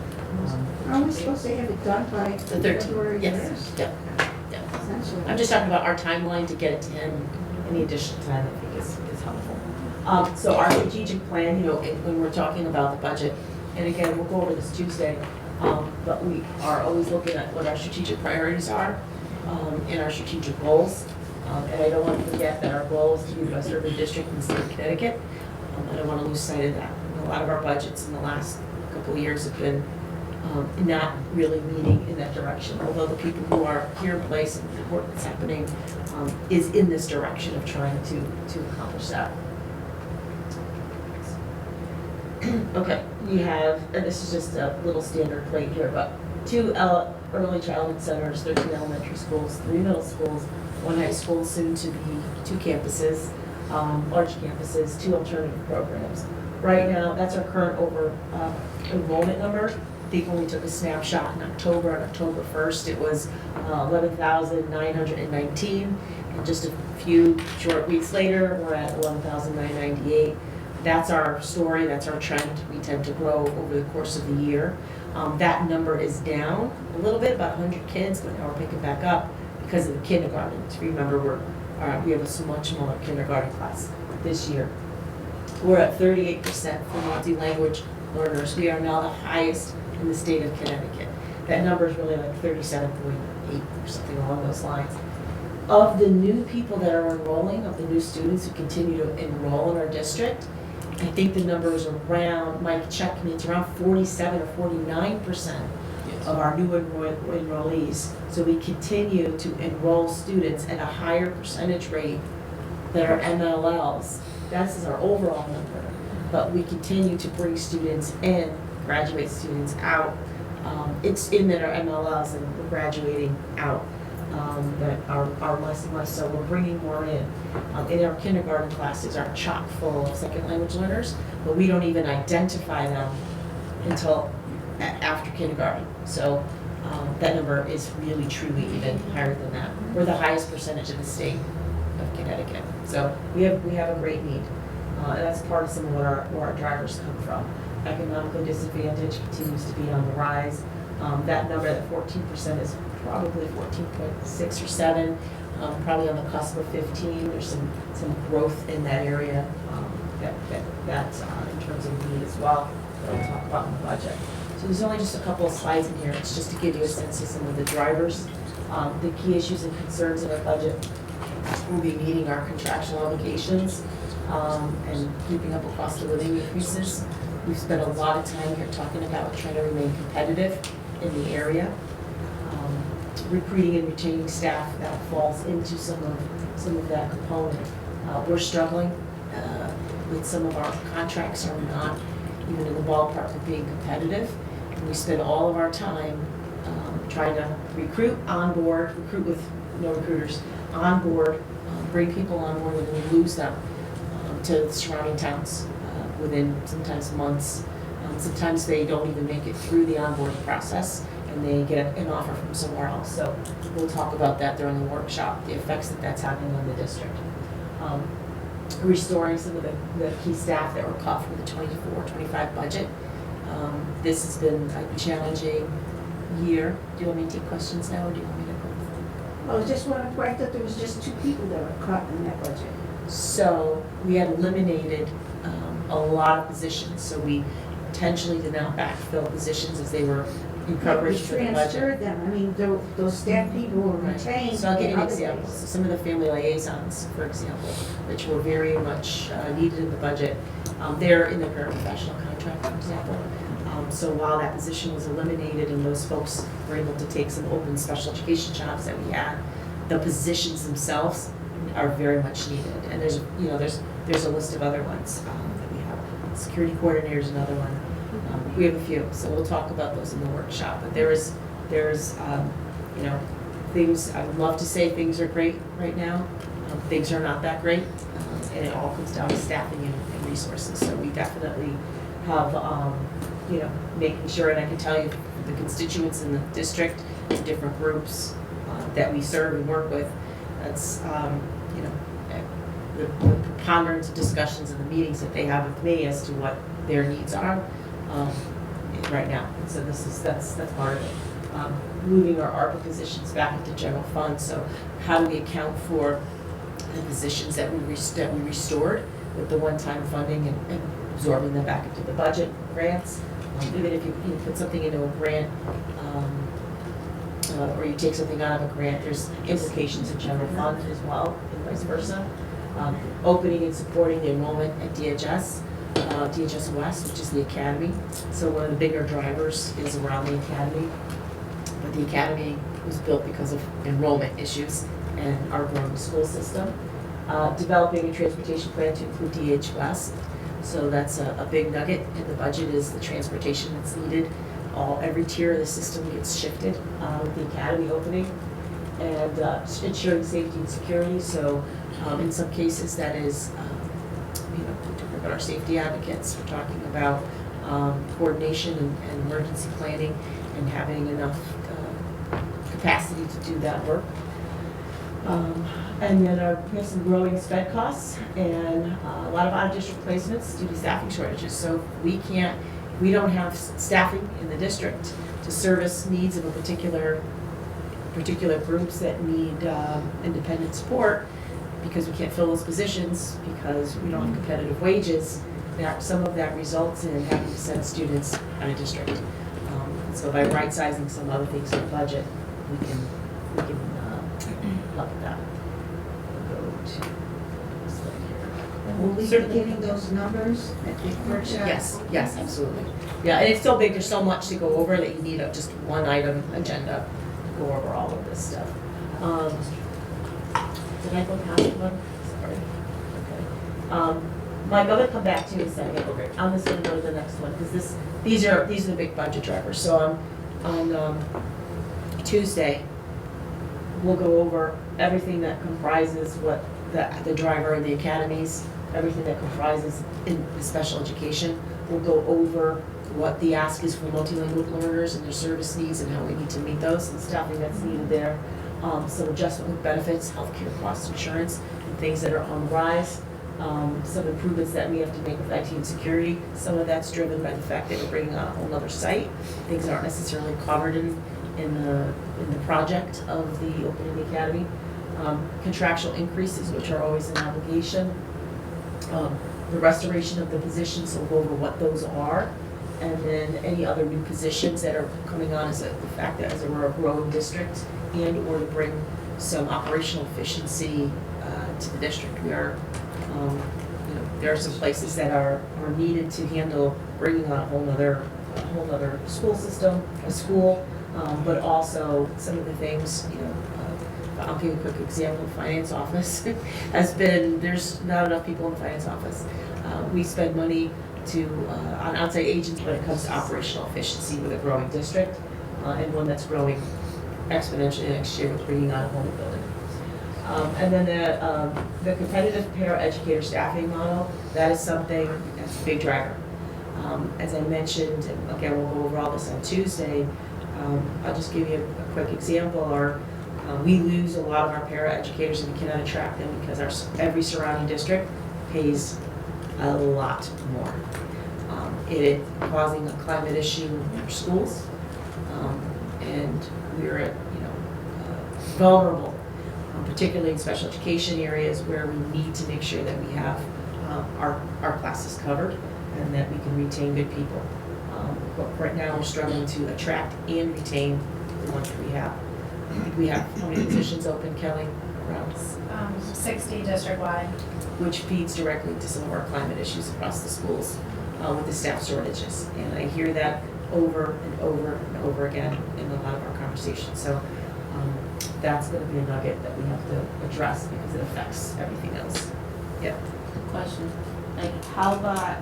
Are we supposed to have it done by The 13th, February yes, first? yep. I'm just talking about our timeline to get it to him. Any additional time I think is helpful. So our strategic plan, you know, when we're talking about the budget, and again, we'll go over this Tuesday, but we are always looking at what our strategic priorities are and our strategic goals. And I don't want to forget that our goal is to be the best urban district in the state of Connecticut. I don't want to lose sight of that. A lot of our budgets in the last couple of years have been not really leaning in that direction, although the people who are here in place and the work that's happening is in this direction of trying to accomplish that. Okay, you have, and this is just a little standard plate here, but 2 early childhood centers, 13 elementary schools, 3 middle schools, 1 high school, soon to be 2 campuses, large campuses, 2 alternative programs. Right now, that's our current enrollment number. they only took a snapshot in October. On October 1st, it was 11,919. And just a few short weeks later, we're at 11,998. That's our story, that's our trend. We tend to grow over the course of the year. That number is down a little bit, about 100 kids, but now we're picking back up because of the kindergarten. Remember, we have a much smaller kindergarten class this year. We're at 38% for multi-language learners. We are now the highest in the state of Connecticut. That number is really like 37.8 or something along those lines. Of the new people that are enrolling, of the new students who continue to enroll in our district, I think the number is around, Mike, check me, it's around 47 or 49% of our new enrollees. So we continue to enroll students at a higher percentage rate that are MLLs. This is our overall number, but we continue to bring students in, graduate students out. It's in that are MLLs and we're graduating out that are less and less, so we're bringing more in. In our kindergarten classes are chock full of second language learners, but we don't even identify them until after kindergarten. So that number is really truly even higher than that. We're the highest percentage in the state of Connecticut. So we have a great need. And that's part of some of where our drivers come from. Economically disadvantaged continues to be on the rise. That number, that 14%, is probably 14.6 or 7, probably on the cusp of 15. There's some growth in that area that's in terms of need as well that we'll talk about in the budget. So there's only just a couple of slides in here. It's just to give you a sense of some of the drivers. The key issues and concerns in our budget will be meeting our contractual obligations and keeping up with cost of living increases. We've spent a lot of time here talking about trying to remain competitive in the area. Recruiting and retaining staff, that falls into some of that component. We're struggling with some of our contracts are not even in the ballpark of being competitive. And we spend all of our time trying to recruit with no recruiters, on board, bring people on board, and then we lose them to the surrounding towns within sometimes months. Sometimes they don't even make it through the onboarding process and they get an offer from somewhere else. So we'll talk about that during the workshop, the effects that that's having on the district. Restoring some of the key staff that were cut from the 24-25 budget. This has been a challenging year. Do you want me to take questions now or do you want me to go? I just want to correct that there was just 2 people that were cut in that budget. So we had eliminated a lot of positions. So we intentionally did not backfill positions as they were incorporated into the budget. Transferred them, I mean, those staff people were retained. So I'll give you in an other example. ways. So some of the family liaisons, for example, which were very much needed in the budget, they're in the paraprofessional contract, for example. So while that position was eliminated and those folks were able to take some open special education jobs that we had, the positions themselves are very much needed. And there's a list of other ones that we have. Security coordinator is another one. We have a few, so we'll talk about those in the workshop. But there's things, I would love to say things are great right now. Things are not that great, and it all comes down to staffing and resources. So we definitely have, making sure, and I can tell you the constituents in the district, the different groups that we serve and work with, that's, the preponderance of discussions in the meetings that they have with me as to what their needs are right now. And so that's part of it. Moving our ARPA positions back into general fund. So how do we account for the positions that we restored with the one-time funding and absorbing them back into the budget grants? Even if you put something into a grant or you take something out of a grant, there's implications in general fund as well, and vice versa. Opening and supporting the enrollment at DHS West, which is the academy. So one of the bigger drivers is around the academy. But the academy was built because of enrollment issues and our growing school system. Developing a transportation plan to include DH West. So that's a big nugget in the budget is the transportation that's needed. Every tier of the system gets shifted with the academy opening. And ensuring safety and security. So in some cases that is, we're talking about our safety advocates. We're talking about coordination and emergency planning and having enough capacity to do that work. And then we have some growing sped costs and a lot of out-of-district placements due to staffing shortages. So we don't have staffing in the district to service needs of a particular groups that need independent support because we can't fill those positions because we don't have competitive wages. That some of that results in having to send students out of district. So by right-sizing some other things in the budget, we can look at that. We'll go to this slide here. Will we be getting those numbers at the workshop? Yes, absolutely. Yeah, and it's so big, there's so much to go over that you need just one item agenda to go over all of this stuff. Did I go past one? Sorry. Okay. Mike, I'm gonna come back to you in a second. Okay. I'm just gonna go to the next one, because these are the big budget drivers. So on Tuesday, we'll go over everything that comprises what the driver in the academies, everything that comprises in the special education. We'll go over what the ask is for multilingual learners and their service needs and how we need to meet those and staffing that's needed there. Some adjustment with benefits, healthcare costs, insurance, and things that are on the rise. Some improvements that we have to make with IT and security. Some of that's driven by the fact that we're bringing on a whole other site. Things that aren't necessarily covered in the project of the opening the academy. Contractual increases, which are always an obligation. The restoration of the positions, so we'll go over what those are. And then any other new positions that are coming on as the fact that as we're a growing district and or to bring some operational efficiency to the district. We are, there are some places that are needed to handle bringing on a whole other school system, a school, but also some of the things, I'll give you a quick example. The finance office there's not enough people in the finance office. We spend money on outside agents when it comes to operational efficiency with a growing district, and one that's growing exponentially next year with bringing on a whole new building. And then the competitive paraeducator staffing model, that is something that's a big driver. As I mentioned, and again, we'll go over all this on Tuesday, I'll just give you a quick example. We lose a lot of our paraeducators and we cannot attract them because every surrounding district pays a lot more. It is causing a climate issue in our schools, and we're vulnerable, particularly in special education areas where we need to make sure that we have our classes covered and that we can retain good people. But right now we're struggling to attract and retain the ones that we have. I think we have how many positions open, Kelly? Around 60 district-wide. which feeds directly to some of our climate issues across the schools with the staff shortages. And I hear that over and over and over again in a lot of our conversations. So that's going to be a nugget that we have to address because it affects everything else. Yep. Question, like how about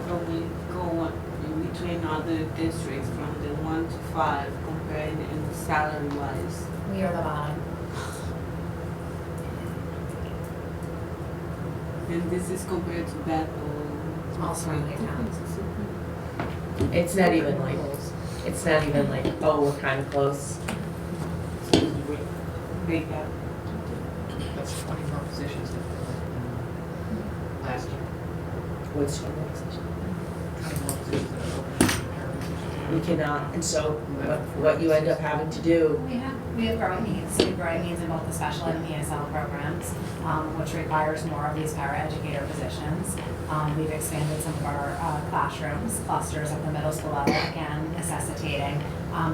when we go in between other districts from the 1 to 5 comparing in salary wise? We are the bottom. And this is compared to Bethel. All surrounding towns. It's not even like, oh, we're kind of close. Big gap. That's 20 more positions than last year. What's your next issue? 20 more positions that are open in the We cannot, and so what you end up having to do, We have growing needs. We have growing needs in both the special and ESL programs, which requires more of these paraeducator positions. We've expanded some of our classrooms, clusters at the middle school level, again, necessitating.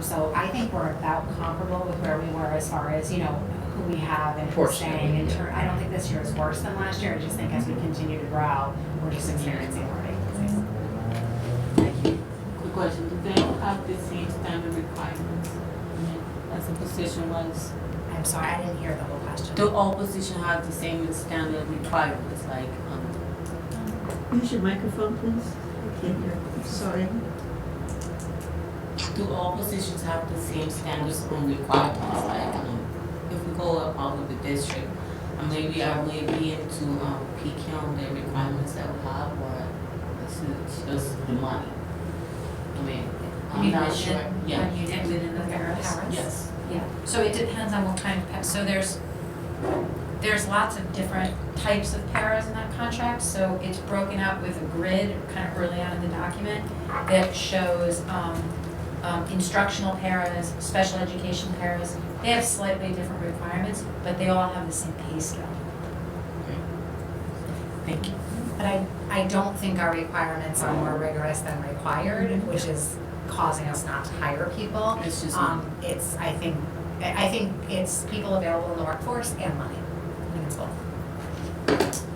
So I think we're about comparable with where we were as far as, who we have and who's staying. I don't think this year is worse than last year. I just think as we continue to grow, we're just experiencing more vacancies. Quick question, do they all have the same standard requirements? As a position was? I'm sorry, I didn't hear the whole question. Do all positions have the same standard requirements, like, Use your microphone, please. I can't hear. Sorry. do all positions have the same standards and requirements, like, if we go up all of the district, maybe I may be into peak count the requirements that we have, or it's just the money? me. You mean I'm not within- sure. Yeah. when you did within the paras? Yes. Yeah, so it depends on what kind of, so there's lots of different types of paras in that contract, so it's broken out with a grid kind of early on in the document that shows instructional paras, special education paras. They have slightly different requirements, but they all have the same pay scale. Thank you. But I don't think our requirements are more rigorous than required, which is causing us not to hire people. It's just It's, I think it's people available in the workforce and money. I think it's both.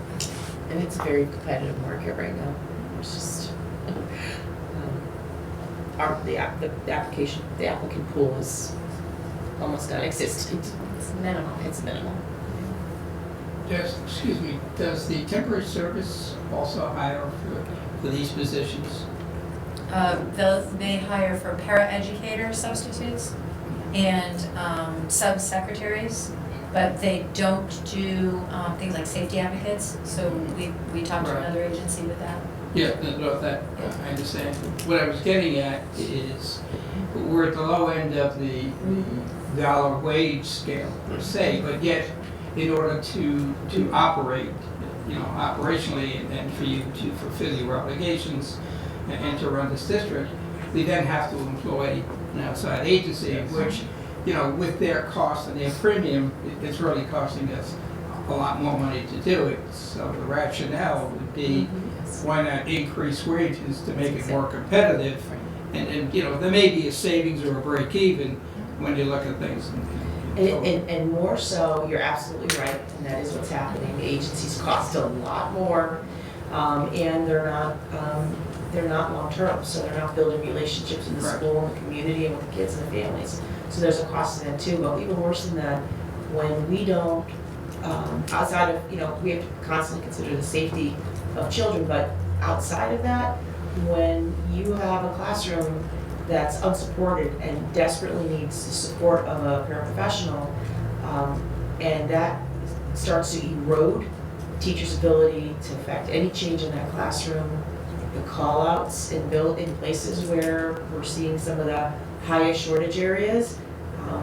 And it's a very competitive market right now. It's just, the applicant pool is almost non-existent. It's minimal. It's minimal. Does the temporary service also hire for these positions? They hire for para-educator substitutes and sub-secretaries, but they don't do things like safety advocates, so we talked to Right. another agency with that. Yeah, that, I understand. What I was getting at is, we're at the low end of the dollar wage scale per se, but yet, in order to operate, operationally, and for you to fulfill your obligations and to run this district, we then have to employ an outside agency, which, with their cost and their premium, it's really costing us a lot more money to do it. So the rationale would be, why not increase wages to make it more competitive? And there may be a savings or a break even when you look at things. And more so, you're absolutely right, and that is what's happening. The agencies cost a lot more, and they're not long-term, so they're not building relationships in the Right. school and the community and with the kids and the families. So there's a cost to that too, but even worse than that, when we don't, outside of, we have to constantly consider the safety of children, but outside of that, when you have a classroom that's unsupported and desperately needs the support of a paraprofessional, and that starts to erode teachers' ability to affect any change in that classroom, the call-outs in places where we're seeing some of the highest shortage areas,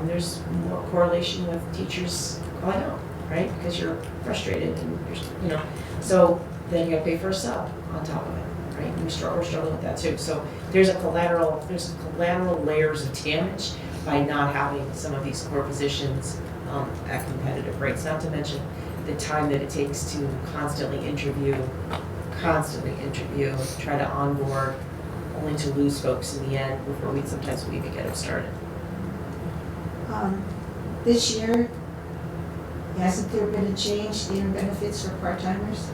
there's more correlation with teachers calling out, right? Because you're frustrated and you're, so then you gotta pay for a sub on top of it, right? And we're struggling with that too. So there's collateral layers of damage by not having some of these core positions at competitive rates, not to mention the time that it takes to constantly interview, try to onboard, only to lose folks in the end before we even get them started. This year, hasn't there been a change in benefits for part-timers?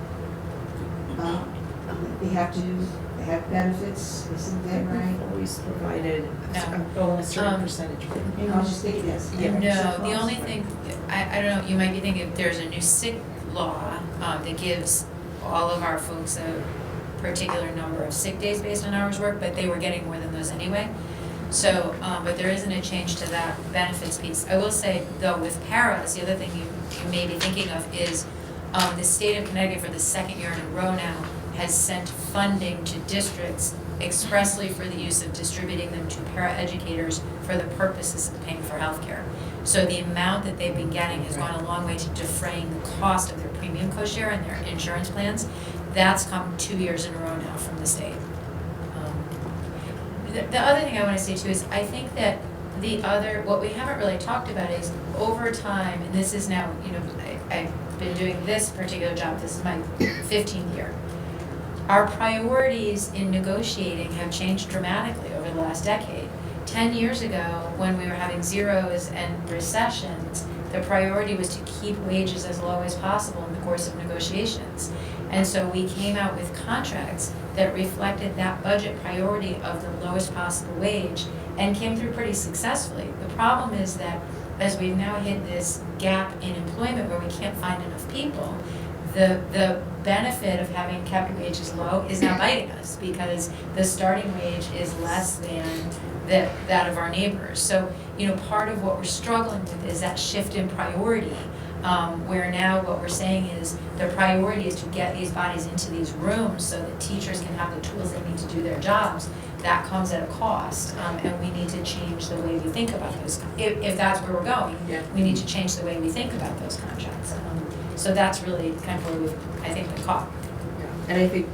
They have benefits, isn't that right? We've always provided No. only a certain percentage. I was just thinking that's. No, the only thing, I don't know, you might be thinking, there's a new sick law that gives all of our folks a particular number of sick days based on hours worked, but they were getting more than those anyway. So, but there isn't a change to that benefits piece. I will say, though, with paras, the other thing you may be thinking of is the state of Connecticut for the second year in a row now has sent funding to districts expressly for the use of distributing them to paraeducators for the purposes of paying for healthcare. So the amount that they've been getting has gone a long way to defraying the cost of their premium co-share and their insurance plans. That's come 2 years in a row now from the state. The other thing I want to say too is I think that what we haven't really talked about is over time, and this is now, I've been doing this particular job, this is my 15th year. Our priorities in negotiating have changed dramatically over the last decade. 10 years ago, when we were having zeros and recessions, the priority was to keep wages as low as possible in the course of negotiations. And so we came out with contracts that reflected that budget priority of the lowest possible wage and came through pretty successfully. The problem is that as we've now hit this gap in employment where we can't find enough people, the benefit of having kept wages low is now biting us because the starting wage is less than that of our neighbors. So, part of what we're struggling with is that shift in priority, where now what we're saying is the priority is to get these bodies into these rooms so that teachers can have the tools they need to do their jobs. that comes at a cost, and we need to change the way we think about those. If that's where we're going, Yeah. we need to change the way we think about those contracts. So that's really kind of where we've, I think, been caught. And I think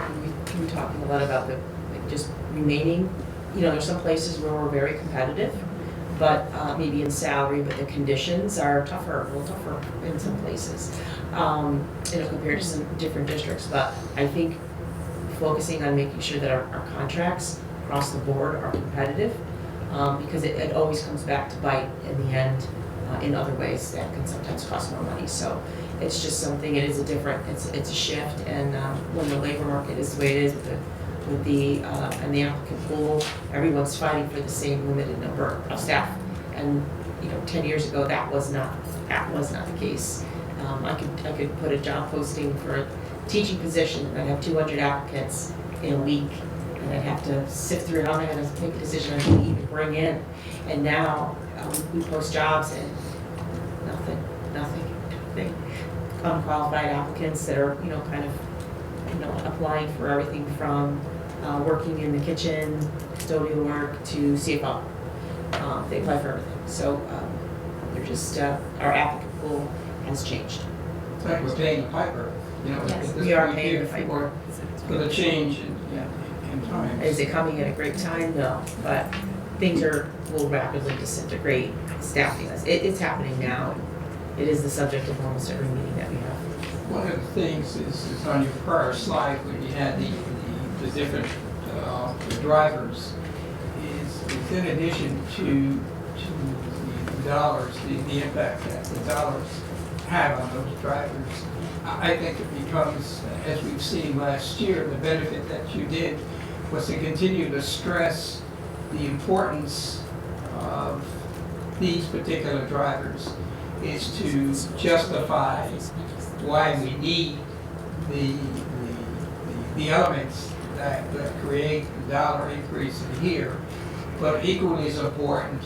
we were talking a lot about the, like, just remaining, there's some places where we're very competitive, but maybe in salary, but the conditions are tougher, a little tougher in some places, compared to some different districts. But I think focusing on making sure that our contracts across the board are competitive, because it always comes back to bite in the end in other ways that can sometimes cost more money. So it's just something, it's a shift, and when the labor market is the way it is with the and the applicant pool, everyone's fighting for the same limited number of staff. And 10 years ago, that was not the case. I could put a job posting for a teaching position, and I'd have 200 applicants in a week, and I'd have to sift through how am I going to make a decision on who to even bring in. And now we post jobs and nothing, unqualified applicants that are applying for everything from working in the kitchen, custodial work, to CFO. They apply for everything. So they're just our applicant pool has changed. It's like we're paying the piper, Yes. at this We are point paying here the piper. for the change in time. Is it coming at a great time? No, but things will rapidly disintegrate. Staffing, it's happening now. It is the subject of almost every meeting that we have. One of the things is on your prior slide when you had the different the drivers is in addition to the dollars, the impact that the dollars have on those drivers. I think it becomes, as we've seen last year, the benefit that you did was to continue to stress the importance of these particular drivers, is to justify why we need the elements that create the dollar increase in here. But equally as important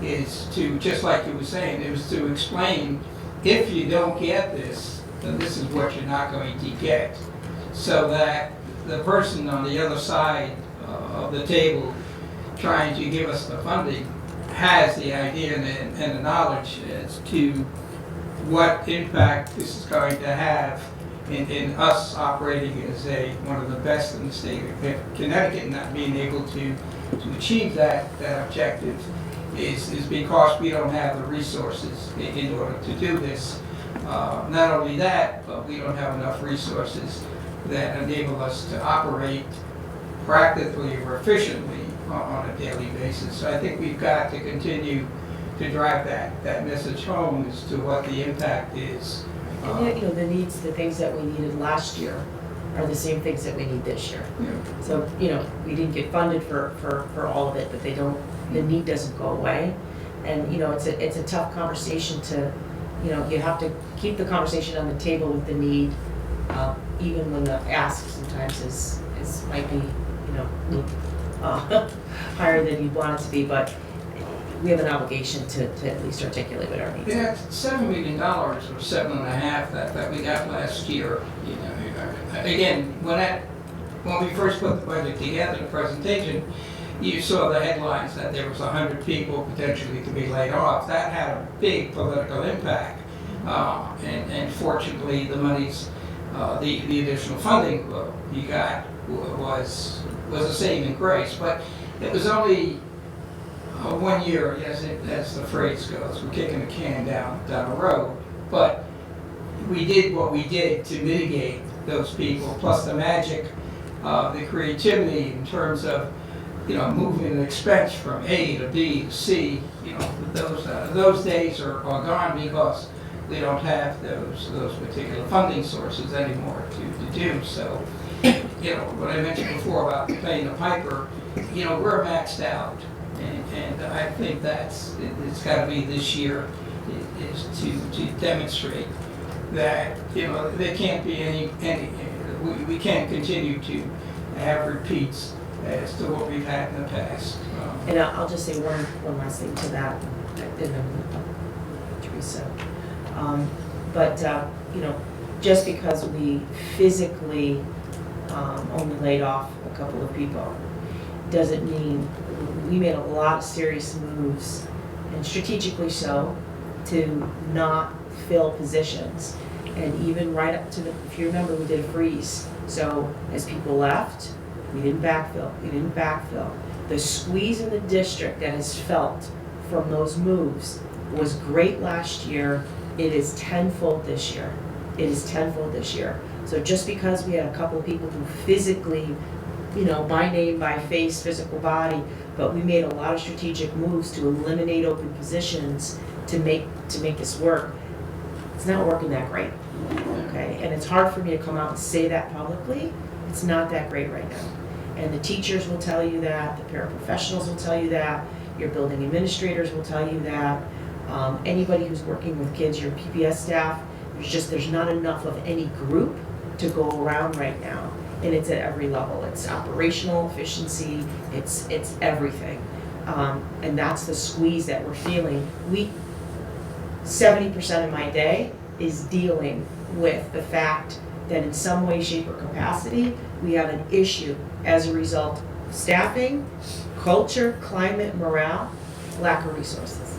is to, just like you were saying, it was to explain, if you don't get this, then this is what you're not going to get. So that the person on the other side of the table trying to give us the funding has the idea and the knowledge as to what impact this is going to have in us operating as one of the best in the state of Connecticut, and not being able to achieve that objective is because we don't have the resources in order to do this. Not only that, but we don't have enough resources that enable us to operate practically or efficiently on a daily basis. So I think we've got to continue to drive that message home as to what the impact is. And the needs, the things that we needed last year are the same things that we need this year. Yeah. So, we didn't get funded for all of it, but the need doesn't go away. And, it's a tough conversation to, you have to keep the conversation on the table with the need, even when the ask sometimes might be, higher than you'd want it to be, but we have an obligation to at least articulate what our needs are. Yeah, $7 million or $7.5 million that we got last year. Again, when we first put the budget together, the presentation, you saw the headlines that there was 100 people potentially to be laid off. That had a big political impact, and fortunately, the monies, the additional funding you got was a saving grace. But it was only 1 year, as the phrase goes. We're kicking the can down the road. But we did what we did to mitigate those people, plus the magic, the creativity in terms of, moving an expense from A to B to C. Those days are gone because we don't have those particular funding sources anymore to do. So, what I mentioned before about paying the piper, we're maxed out. And I think it's got to be this year is to demonstrate that there can't be any we can't continue to have repeats as to what we've had in the past. And I'll just say one last thing to that, and then Teresa. But just because we physically only laid off a couple of people, doesn't mean, we made a lot of serious moves, and strategically so, to not fill positions. And even right up to the, if you remember, we did a freeze. So as people left, we didn't backfill. The squeeze in the district that is felt from those moves was great last year. It is tenfold this year. So just because we had a couple of people who physically, by name, by face, physical body, but we made a lot of strategic moves to eliminate open positions to make this work. It's not working that great, okay? And it's hard for me to come out and say that publicly. It's not that great right now. And the teachers will tell you that, the paraprofessionals will tell you that, your building administrators will tell you that. Anybody who's working with kids, your PPS staff, there's not enough of any group to go around right now. And it's at every level. It's operational efficiency, it's everything. And that's the squeeze that we're feeling. 70% of my day is dealing with the fact that in some way, shape, or capacity, we have an issue as a result of staffing, culture, climate, morale, lack of resources.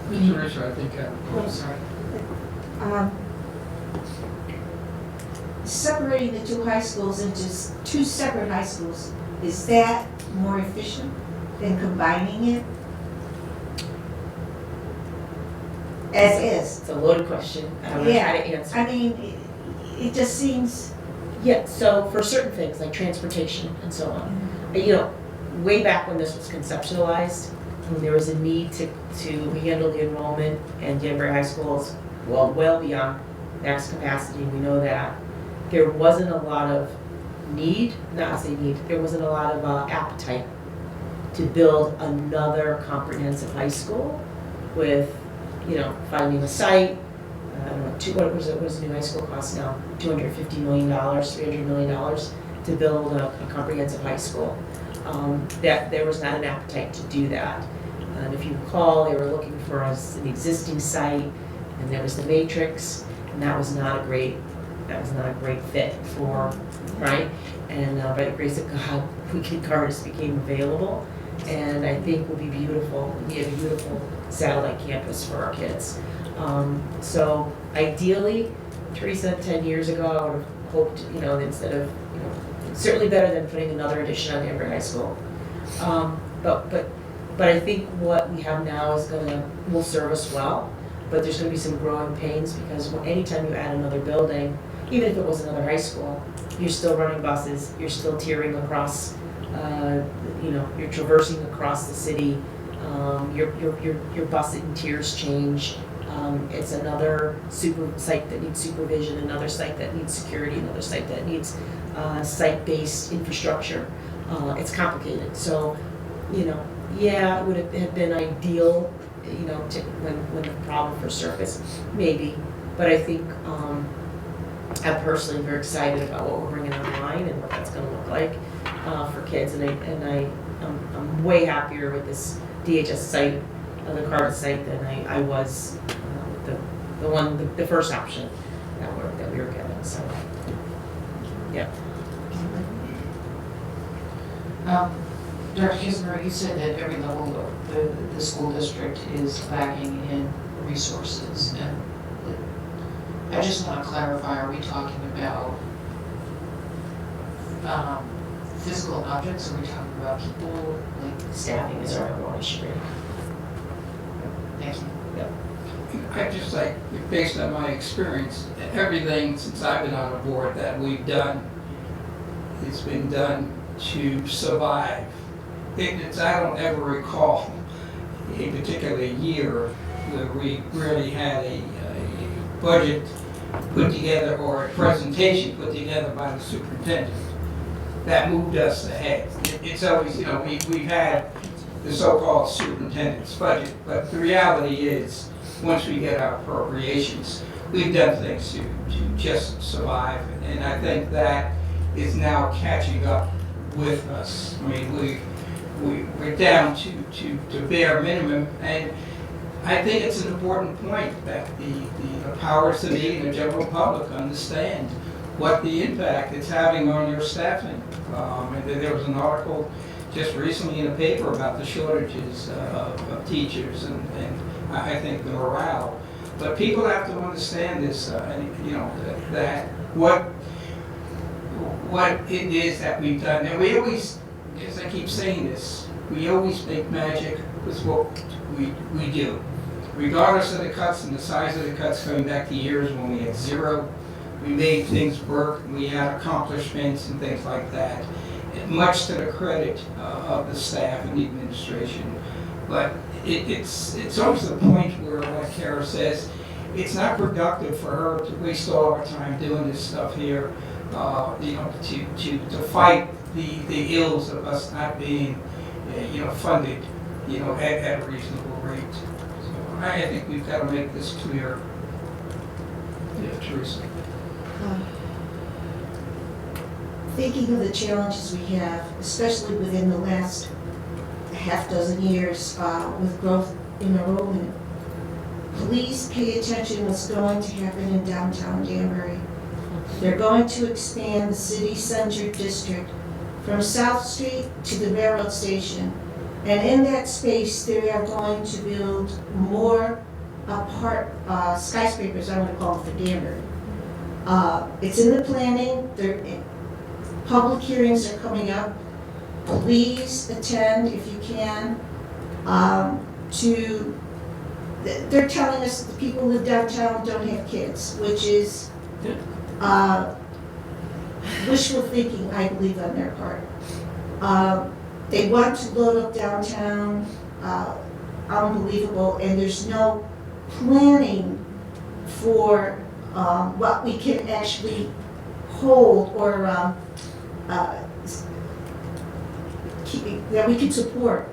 Mr. Richard, I think, Oh, sorry. Separating the two high schools into two separate high schools, is that more efficient than combining it? As is. It's a loaded question, and I'm gonna try to answer. I mean, it just seems, Yeah, so for certain things like transportation and so on, way back when this was conceptualized, when there was a need to handle the enrollment, and Danbury High School is well beyond max capacity, we know that. There wasn't a lot of there wasn't a lot of appetite to build another comprehensive high school with, finding a site. I don't know, what does a new high school cost now? $250 million, $300 million to build a comprehensive high school. That there was not an appetite to do that. And if you recall, they were looking for an existing site, and there was the matrix, and that was not a great fit for, right? And by the grace of God, Weekend Cardis became available, and I think will be beautiful. It'll be a beautiful satellite campus for our kids. So ideally, Teresa, 10 years ago, I would have hoped, instead of, certainly better than putting another addition on Danbury High School. But I think what we have now will serve us well, but there's gonna be some growing pains, because anytime you add another building, even if it was another high school, you're still running buses, you're still tiering across, you're traversing across the city, your bus and tiers change. It's another site that needs supervision, another site that needs security, another site that needs site-based infrastructure. It's complicated. So, it would have been ideal, when the problem first surfaced, maybe. But I think I'm personally very excited about what we're bringing online and what that's going to look like for kids. And I'm way happier with this DHS site, the Cardis site, than I was the first option that we were given. So, yeah. Dr. Kisner, you said that every level of the school district is lacking in resources, and I just want to clarify, are we talking about physical objects, or are we talking about people, like Staffing is our number one issue. Thank you. I just based on my experience, everything since I've been on the board that we've done, it's been done to survive. I don't ever recall a particular year where we really had a budget put together or a presentation put together by the superintendent that moved us ahead. It's always, we've had the so-called superintendent's budget, but the reality is, once we get our appropriations, we've done things to just survive, and I think that is now catching up with us. I mean, we're down to bare minimum, and I think it's an important point that the powers to be and the general public understand what the impact it's having on your staffing. And then there was an article just recently in the paper about the shortages of teachers and I think the morale. But people have to understand this, that what it is that we've done. And we always, as I keep saying this, we always make magic with what we do. Regardless of the cuts and the size of the cuts, coming back to years when we had zero, we made things work, we had accomplishments and things like that. Much to the credit of the staff and the administration. But it's almost to the point where, like Kara says, it's not productive for her to waste all our time doing this stuff here, to fight the ills of us not being, funded, at a reasonable rate. So I think we've got to make this clear. Yeah, Teresa. Thinking of the challenges we have, especially within the last half dozen years with growth in enrollment, please pay attention what's going to happen in downtown Danbury. They're going to expand the city center district from South Street to the railroad station. And in that space, they are going to build more skyscrapers, I'm going to call them, for Danbury. It's in the planning. Public hearings are coming up. Please attend if you can. They're telling us that the people who live downtown don't have kids, which is wishful thinking, I believe, on their part. They want to load up downtown, unbelievable, and there's no planning for what we can actually hold or that we can support.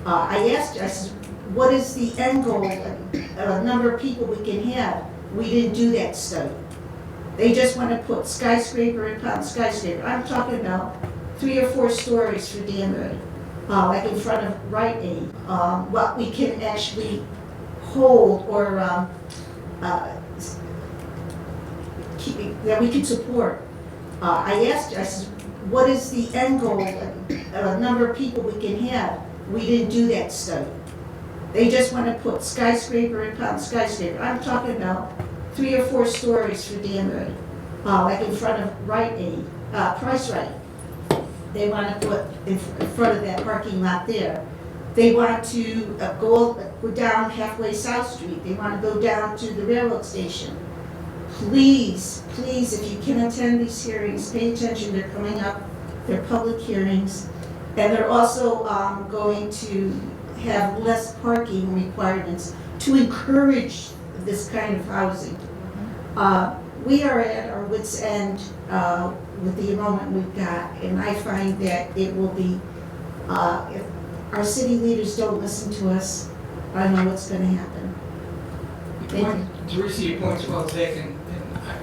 I said, what is the end goal, a number of people we can have? We didn't do that study. They just want to put skyscraper upon skyscraper. I'm talking about 3 or 4 stories for Danbury, like in front of Rite Aid. What we can actually hold or that we can support. I said, what is the end goal, a number of people we can have? We didn't do that study. They just want to put skyscraper upon skyscraper. I'm talking about 3 or 4 stories for Danbury, like in front of Rite Aid, Price Right. They want to put in front of that parking lot there. They want to go down halfway South Street. They want to go down to the railroad station. Please, if you can attend these hearings, pay attention. They're coming up. They're public hearings. And they're also going to have less parking requirements to encourage this kind of housing. We are at our wits' end with the enrollment we've got, and I find that it will be, if our city leaders don't listen to us, I know what's going to happen. Teresa, your point's well taken.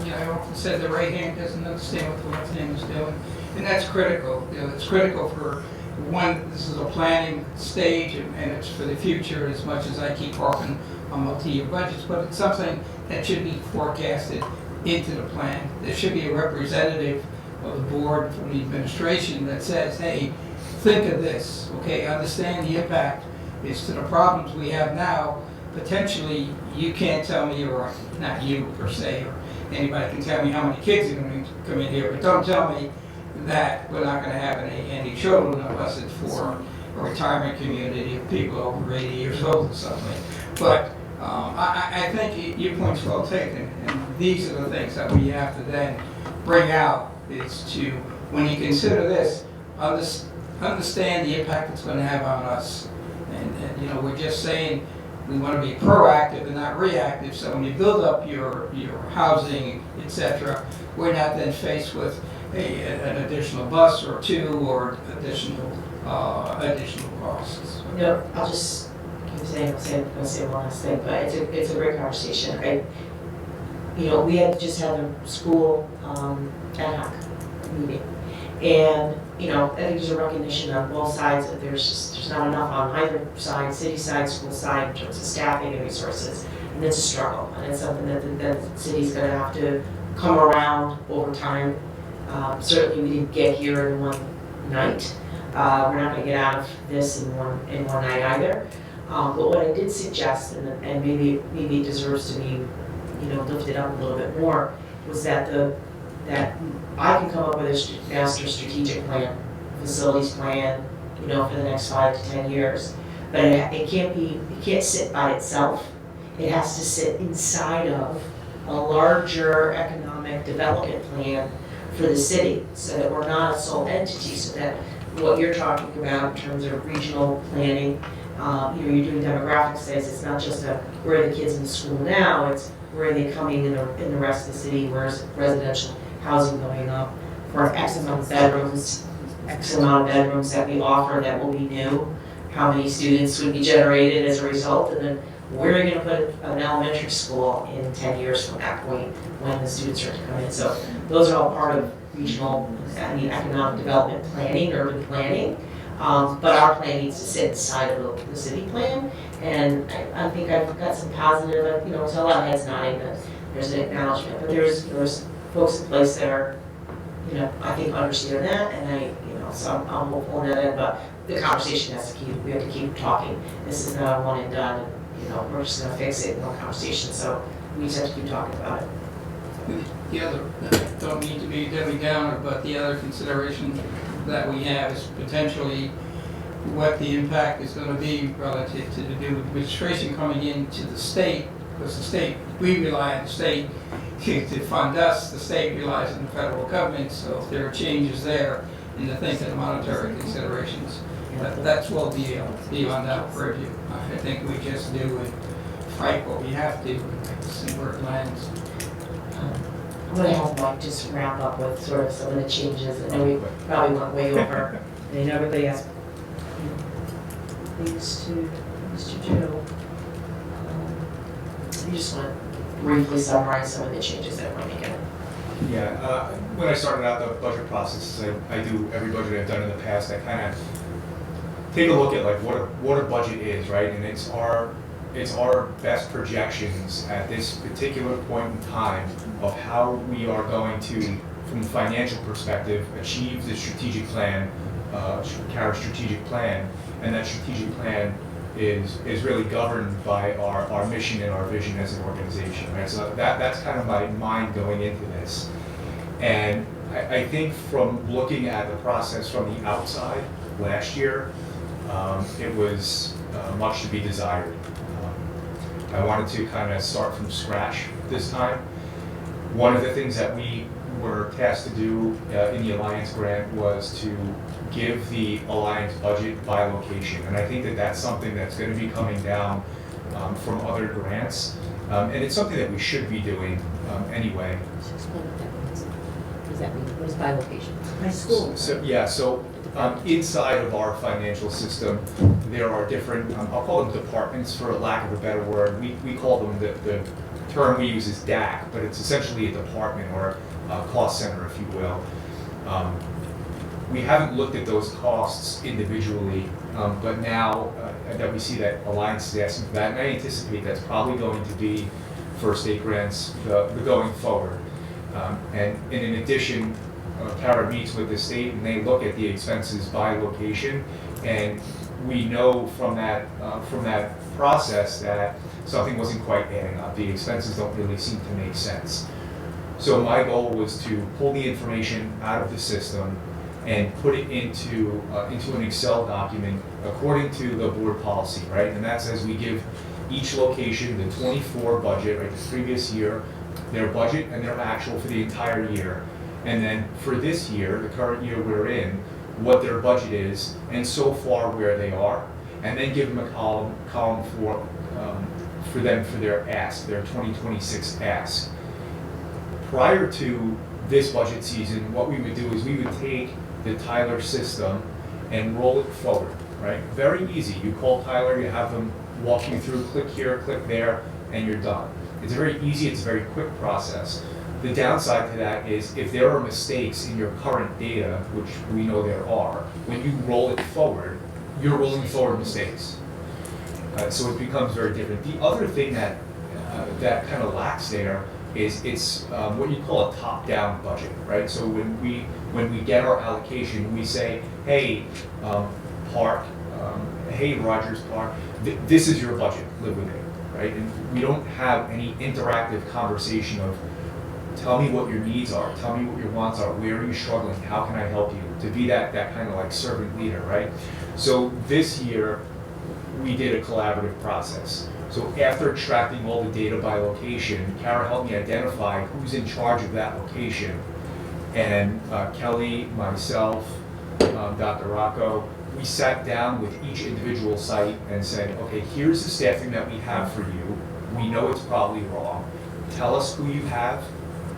And I often said the right hand doesn't understand what the left hand is doing, and that's critical. It's critical for one. This is a planning stage, and it's for the future. As much as I keep harping on multi-year budgets, but it's something that should be forecasted into the plan. There should be a representative of the board from the administration that says, hey, think of this, okay, understand the impact is to the problems we have now. Potentially, you can't tell me, or not you per se, or anybody can tell me how many kids are going to come in here, but don't tell me that we're not going to have any children unless it's for a retirement community of people over 80 years old or something. But I think your point's well taken, and these are the things that we have to then bring out, is to, when you consider this, understand the impact it's going to have on us. And we're just saying we want to be proactive and not reactive, so when you build up your housing, etc., we're not then faced with an additional bus or 2 or additional costs. I'll just keep saying one last thing, but it's a great conversation. We had just had a school ad hoc meeting, and I think there's a recognition on both sides that there's not enough on either side, city side, school side, in terms of staffing and resources, and it's a struggle, and it's something that the city's going to have to come around over time. Certainly, we didn't get here in one night. We're not gonna get out of this in one night either. But what I did suggest, and maybe it deserves to be, lifted up a little bit more, was that that I can come up with a master strategic plan, facilities plan, for the next 5 to 10 years. But it can't sit by itself. It has to sit inside of a larger economic development plan for the city, so that we're not a sole entity, so that what you're talking about in terms of regional planning, you're doing demographic studies, it's not just where are the kids in school now, it's where are they coming in the rest of the city, where's residential housing going up, for X amount of bedrooms that we offer that will be new, how many students would be generated as a result, and then where are you gonna put an elementary school in 10 years from that point when the students start to come in. So those are all part of regional, economic development planning, urban planning. But our plan needs to sit inside of the city plan. And I think I've got some positive, it's a lot of heads nodding, but there's an acknowledgement. But there's folks in place that are, I think understand that, and so I'm hopeful in that end, but the conversation has to we have to keep talking. This is not a one and done, we're just gonna fix it, no conversation, so we just have to keep talking about it. The other, don't need to be Debbie Downer, but the other consideration that we have is potentially what the impact is going to be relative to the new administration coming into the state, because the state, we rely on the state to fund us, the state relies on the federal government, so if there are changes there in the think of the monetary considerations, that's will be beyond our purview. I think we just do and fight what we have to and see where it lands. I'm gonna have Mike just wrap up with sort of some of the changes, and then we probably went way over. And everybody has things to do. You just want to briefly summarize some of the changes that we're making. Yeah, when I started out the budget process, I do every budget I've done in the past, I kind of take a look at like what a budget is, right? And it's our best projections at this particular point in time of how we are going to, from a financial perspective, achieve the strategic plan, CARA strategic plan, and that strategic plan is really governed by our mission and our vision as an organization, right? So that's kind of my mind going into this. And I think from looking at the process from the outside last year, it was much to be desired. I wanted to kind of start from scratch this time. One of the things that we were tasked to do in the Alliance grant was to give the Alliance budget by location. And I think that that's something that's going to be coming down from other grants. And it's something that we should be doing anyway. Explain what that means. What does that mean? What is by location? By school. So inside of our financial system, there are different, I'll call them departments for lack of a better word. We call them, the term we use is DAC, but it's essentially a department or a cost center, if you will. We haven't looked at those costs individually, but now that we see that Alliance is asking for that, and I anticipate that's probably going to be for state grants the going forward. And in addition, CARA meets with the state and they look at the expenses by location, and we know from that process that something wasn't quite adding up. The expenses don't really seem to make sense. So my goal was to pull the information out of the system and put it into an Excel document according to the board policy, right? And that says we give each location the 24 budget, right, the previous year, their budget and their actual for the entire year. And then for this year, the current year we're in, what their budget is, and so far where they are, and then give them a column for them for their ask, their 2026 ask. Prior to this budget season, what we would do is we would take the Tyler system and roll it forward, right? Very easy. You call Tyler, you have them walk you through, click here, click there, and you're done. It's very easy, it's a very quick process. The downside to that is if there are mistakes in your current data, which we know there are, when you roll it forward, you're rolling forward mistakes. So it becomes very different. The other thing that kind of lacks there is it's what you call a top-down budget, right? So when we get our allocation, we say, hey, Park, hey, Rogers Park, this is your budget, live with it, right? And we don't have any interactive conversation of, tell me what your needs are, tell me what your wants are, where are you struggling, how can I help you? To be that kind of like servant leader, right? So this year, we did a collaborative process. So after extracting all the data by location, Kara helped me identify who's in charge of that location. And Kelly, myself, Dr. Rocco, we sat down with each individual site and said, okay, here's the staffing that we have for you. We know it's probably wrong. Tell us who you have,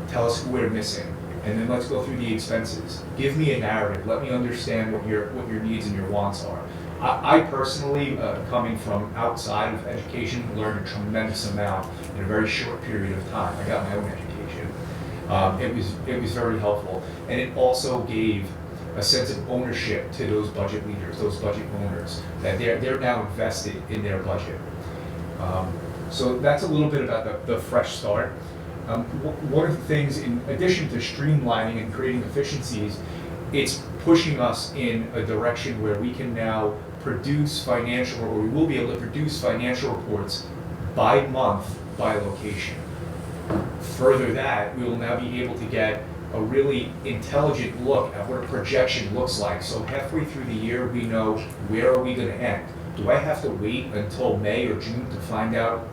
tell us who we're missing, and then let's go through the expenses. Give me a narrative, let me understand what your needs and your wants are. I personally, coming from outside of education, learned a tremendous amount in a very short period of time. I got my own education. It was very helpful, and it also gave a sense of ownership to those budget leaders, those budget owners, that they're now invested in their budget. So that's a little bit about the fresh start. One of the things, in addition to streamlining and creating efficiencies, it's pushing us in a direction where we can now produce financial, or we will be able to produce financial reports by month, by location. Further that, we will now be able to get a really intelligent look at what a projection looks like. So halfway through the year, we know where are we going to end. Do I have to wait until May or June to find out,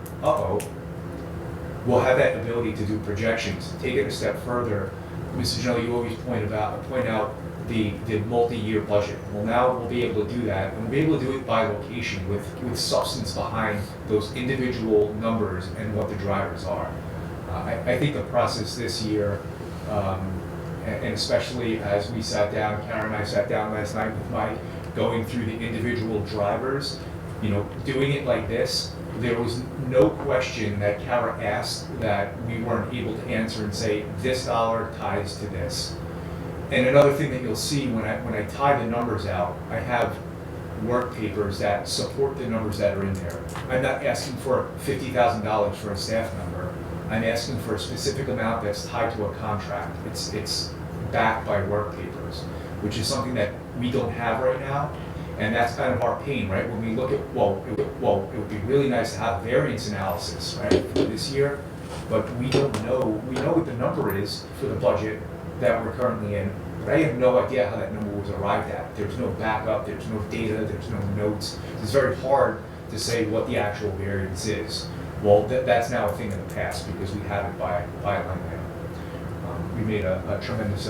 we'll have that ability to do projections. Take it a step further. Mr. Janelli, you always point out the multi-year budget. Well, now we'll be able to do that, and we'll be able to do it by location with substance behind those individual numbers and what the drivers are. I think the process this year, and especially as we sat down, Karen and I sat down last night with Mike, going through the individual drivers, doing it like this, there was no question that Kara asked that we weren't able to answer and say, this dollar ties to this. And another thing that you'll see when I tie the numbers out, I have work papers that support the numbers that are in there. I'm not asking for $50,000 for a staff member. I'm asking for a specific amount that's tied to a contract. It's backed by work papers, which is something that we don't have right now. And that's kind of our pain, right? When we look at, it would be really nice to have variance analysis, right, for this year, but we don't know. We know what the number is for the budget that we're currently in, but I have no idea how that number was arrived at. There's no backup, there's no data, there's no notes. It's very hard to say what the actual variance is. Well, that's now a thing in the past because we have it by a line item. We made a tremendous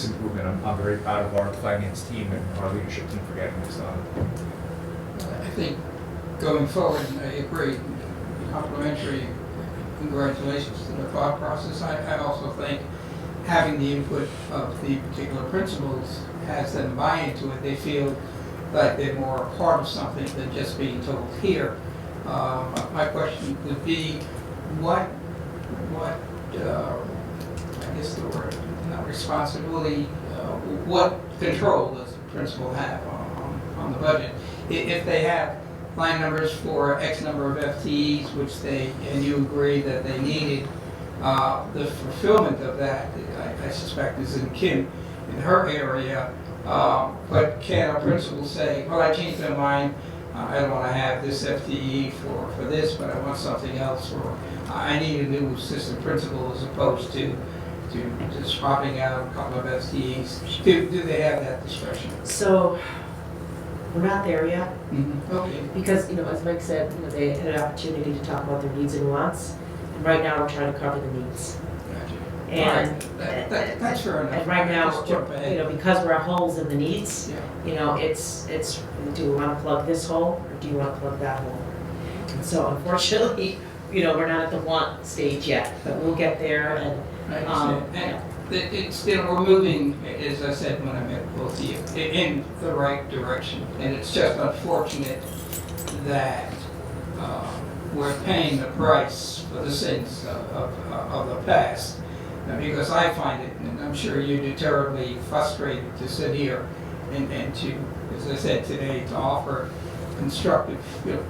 improvement. I'm very proud of our finance team and our leadership team for getting this done. I think going forward, I agree, complimentary congratulations to the thought process. I also think having the input of the particular principals has them buy into it. They feel like they're more a part of something than just being told here. My question would be, what I guess the word, not responsibility, what control does the principal have on the budget? If they have line numbers for X number of FTEs, which and you agree that they needed, the fulfillment of that, I suspect, is in Kim, in her area. But can a principal say, well, I changed my mind, I don't want to have this FTE for this, but I want something else, or I need a new assistant principal as opposed to swapping out a couple of FTEs. Do they have that discretion? So, we're not there yet, Okay. because, as Mike said, they had an opportunity to talk about their needs and wants, and right now we're trying to cover the needs. Gotcha. And, All right. That's fair enough. and right now, Just jump ahead. because we're holes in the needs, Yeah. it's, do you want to plug this hole, or do you want to plug that hole? And so unfortunately, we're not at the want stage yet, but we'll get there, and, I understand. And it's we're moving, as I said when I met both of you, in the right direction. And it's just unfortunate that we're paying the price for the sins of the past. Because I find it, and I'm sure you do, terribly frustrated to sit here and to, as I said today, to offer constructive,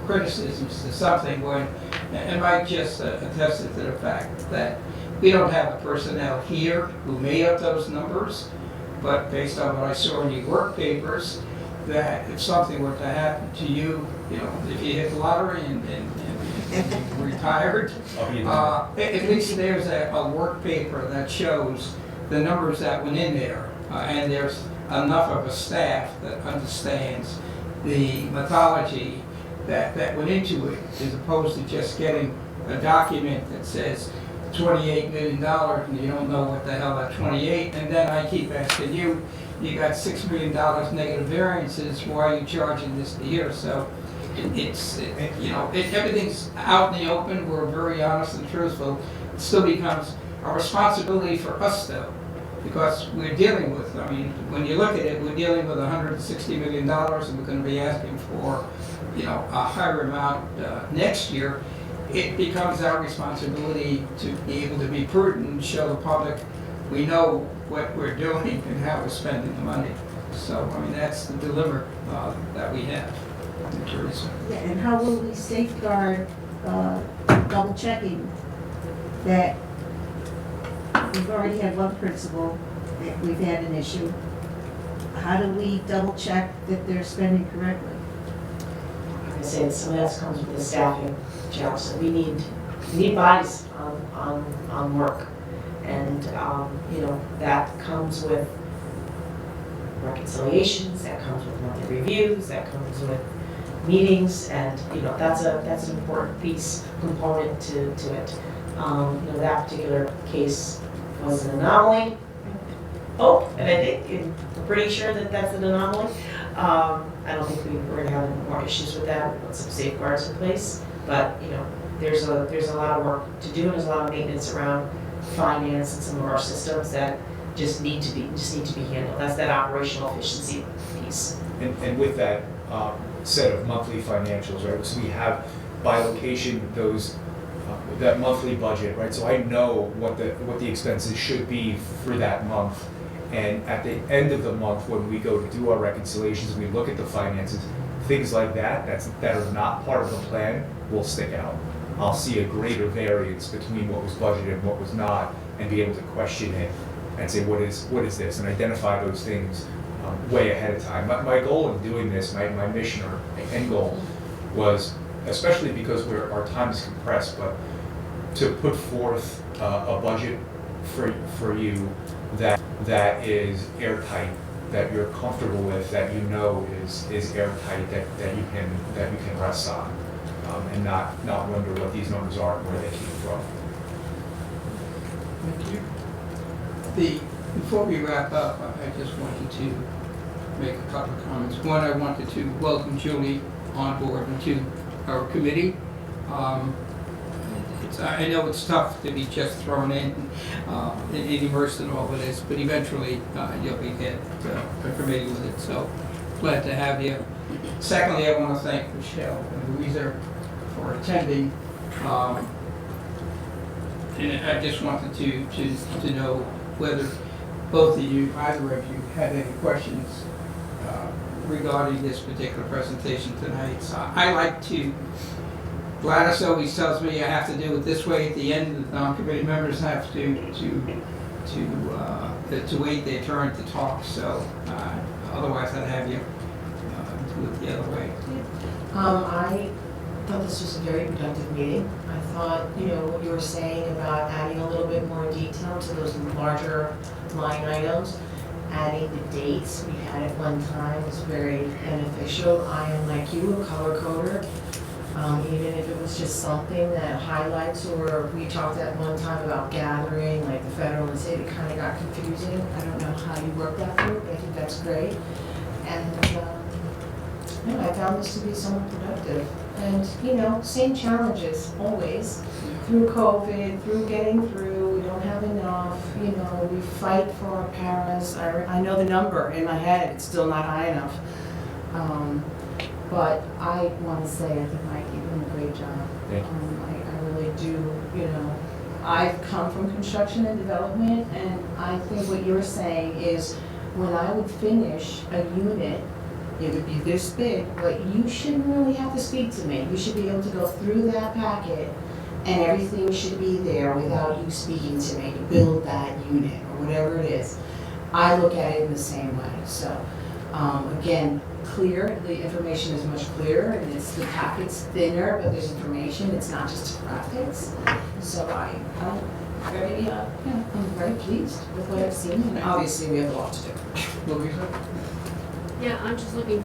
criticisms to something when, and Mike just attested to the fact that we don't have the personnel here who made up those numbers, but based on what I saw in your work papers, that if something were to happen to you, if you hit the lottery and you retired, I'll be at least there's a work paper that shows the numbers that went in there. And there's enough of a staff that understands the methodology that went into it, as opposed to just getting a document that says $28 million and you don't know what the hell that 28, and then I keep asking you, you got $6 million negative variances, why are you charging this here? So everything's out in the open, we're very honest and truthful. It still becomes a responsibility for us though, because we're dealing with, when you look at it, we're dealing with $160 million and we're gonna be asking for, a higher amount next year. It becomes our responsibility to be able to be prudent and show the public we know what we're doing and how we're spending the money. So, that's the dilemma that we have. Yeah, and how will we safeguard double checking that we've already had one principal that we've had an issue? How do we double check that they're spending correctly? Like I said, some of that comes with the staffing, Joe, so we need bodies on work. And, that comes with reconciliations, that comes with monthly reviews, that comes with meetings, and, that's an important component to it. That particular case was an anomaly. Oh, and I think, we're pretty sure that that's an anomaly. I don't think we're gonna have any more issues with that, with some safeguards in place, but, there's a lot of work to do, and there's a lot of maintenance around finance and some of our systems that just need to be handled. That's that operational efficiency piece. And with that set of monthly financials, right, so we have by location those, that monthly budget, right? So I know what the expenses should be for that month. And at the end of the month, when we go to do our reconciliations, we look at the finances, things like that are not part of the plan will stick out. I'll see a greater variance between what was budgeted and what was not, and be able to question it and say, what is this? And identify those things way ahead of time. My goal in doing this, my mission or end goal was, especially because our time is compressed, but to put forth a budget for you that is airtight, that you're comfortable with, that is airtight, that you can rest on, and not wonder what these numbers are and where they came from. Thank you. Before we wrap up, I just wanted to make a couple of comments. One, I wanted to welcome Julie on board into our committee. I know it's tough to be just thrown in and immersed in all of this, but eventually you'll get familiar with it. So glad to have you. Secondly, I want to thank Michelle and Louisa for attending. And I just wanted to know whether both of you, either of you, had any questions regarding this particular presentation tonight. So I like to. Gladys always tells me I have to do it this way at the end. The non-committee members have to wait their turn to talk. So otherwise, I'd have you do it the other way. I thought this was a very productive meeting. I thought, what you were saying about adding a little bit more detail to those larger line items, adding the dates we had at one time was very beneficial. I am like you, a color coder. Even if it was just something that highlights, or we talked at one time about gathering, like the federal and state, it kind of got confusing. I don't know how you work that through, but I think that's great. And I found this to be somewhat productive. And, same challenges always. Through COVID, through getting through, we don't have enough, we fight for our paras. I know the number in my head, it's still not high enough. But I want to say, I think Mike, you're doing a great job. Thank you. I really do, I've come from construction and development, and I think what you're saying is when I would finish a unit, it would be this big, but you shouldn't really have to speak to me. You should be able to go through that packet and everything should be there without you speaking to me to build that unit or whatever it is. I look at it in the same way, so, again, clear, the information is much clearer, and the packet's thinner, but there's information, it's not just graphics. So I'm very pleased with what I've seen, and obviously we have a lot to do. Louisa? Yeah, I'm just looking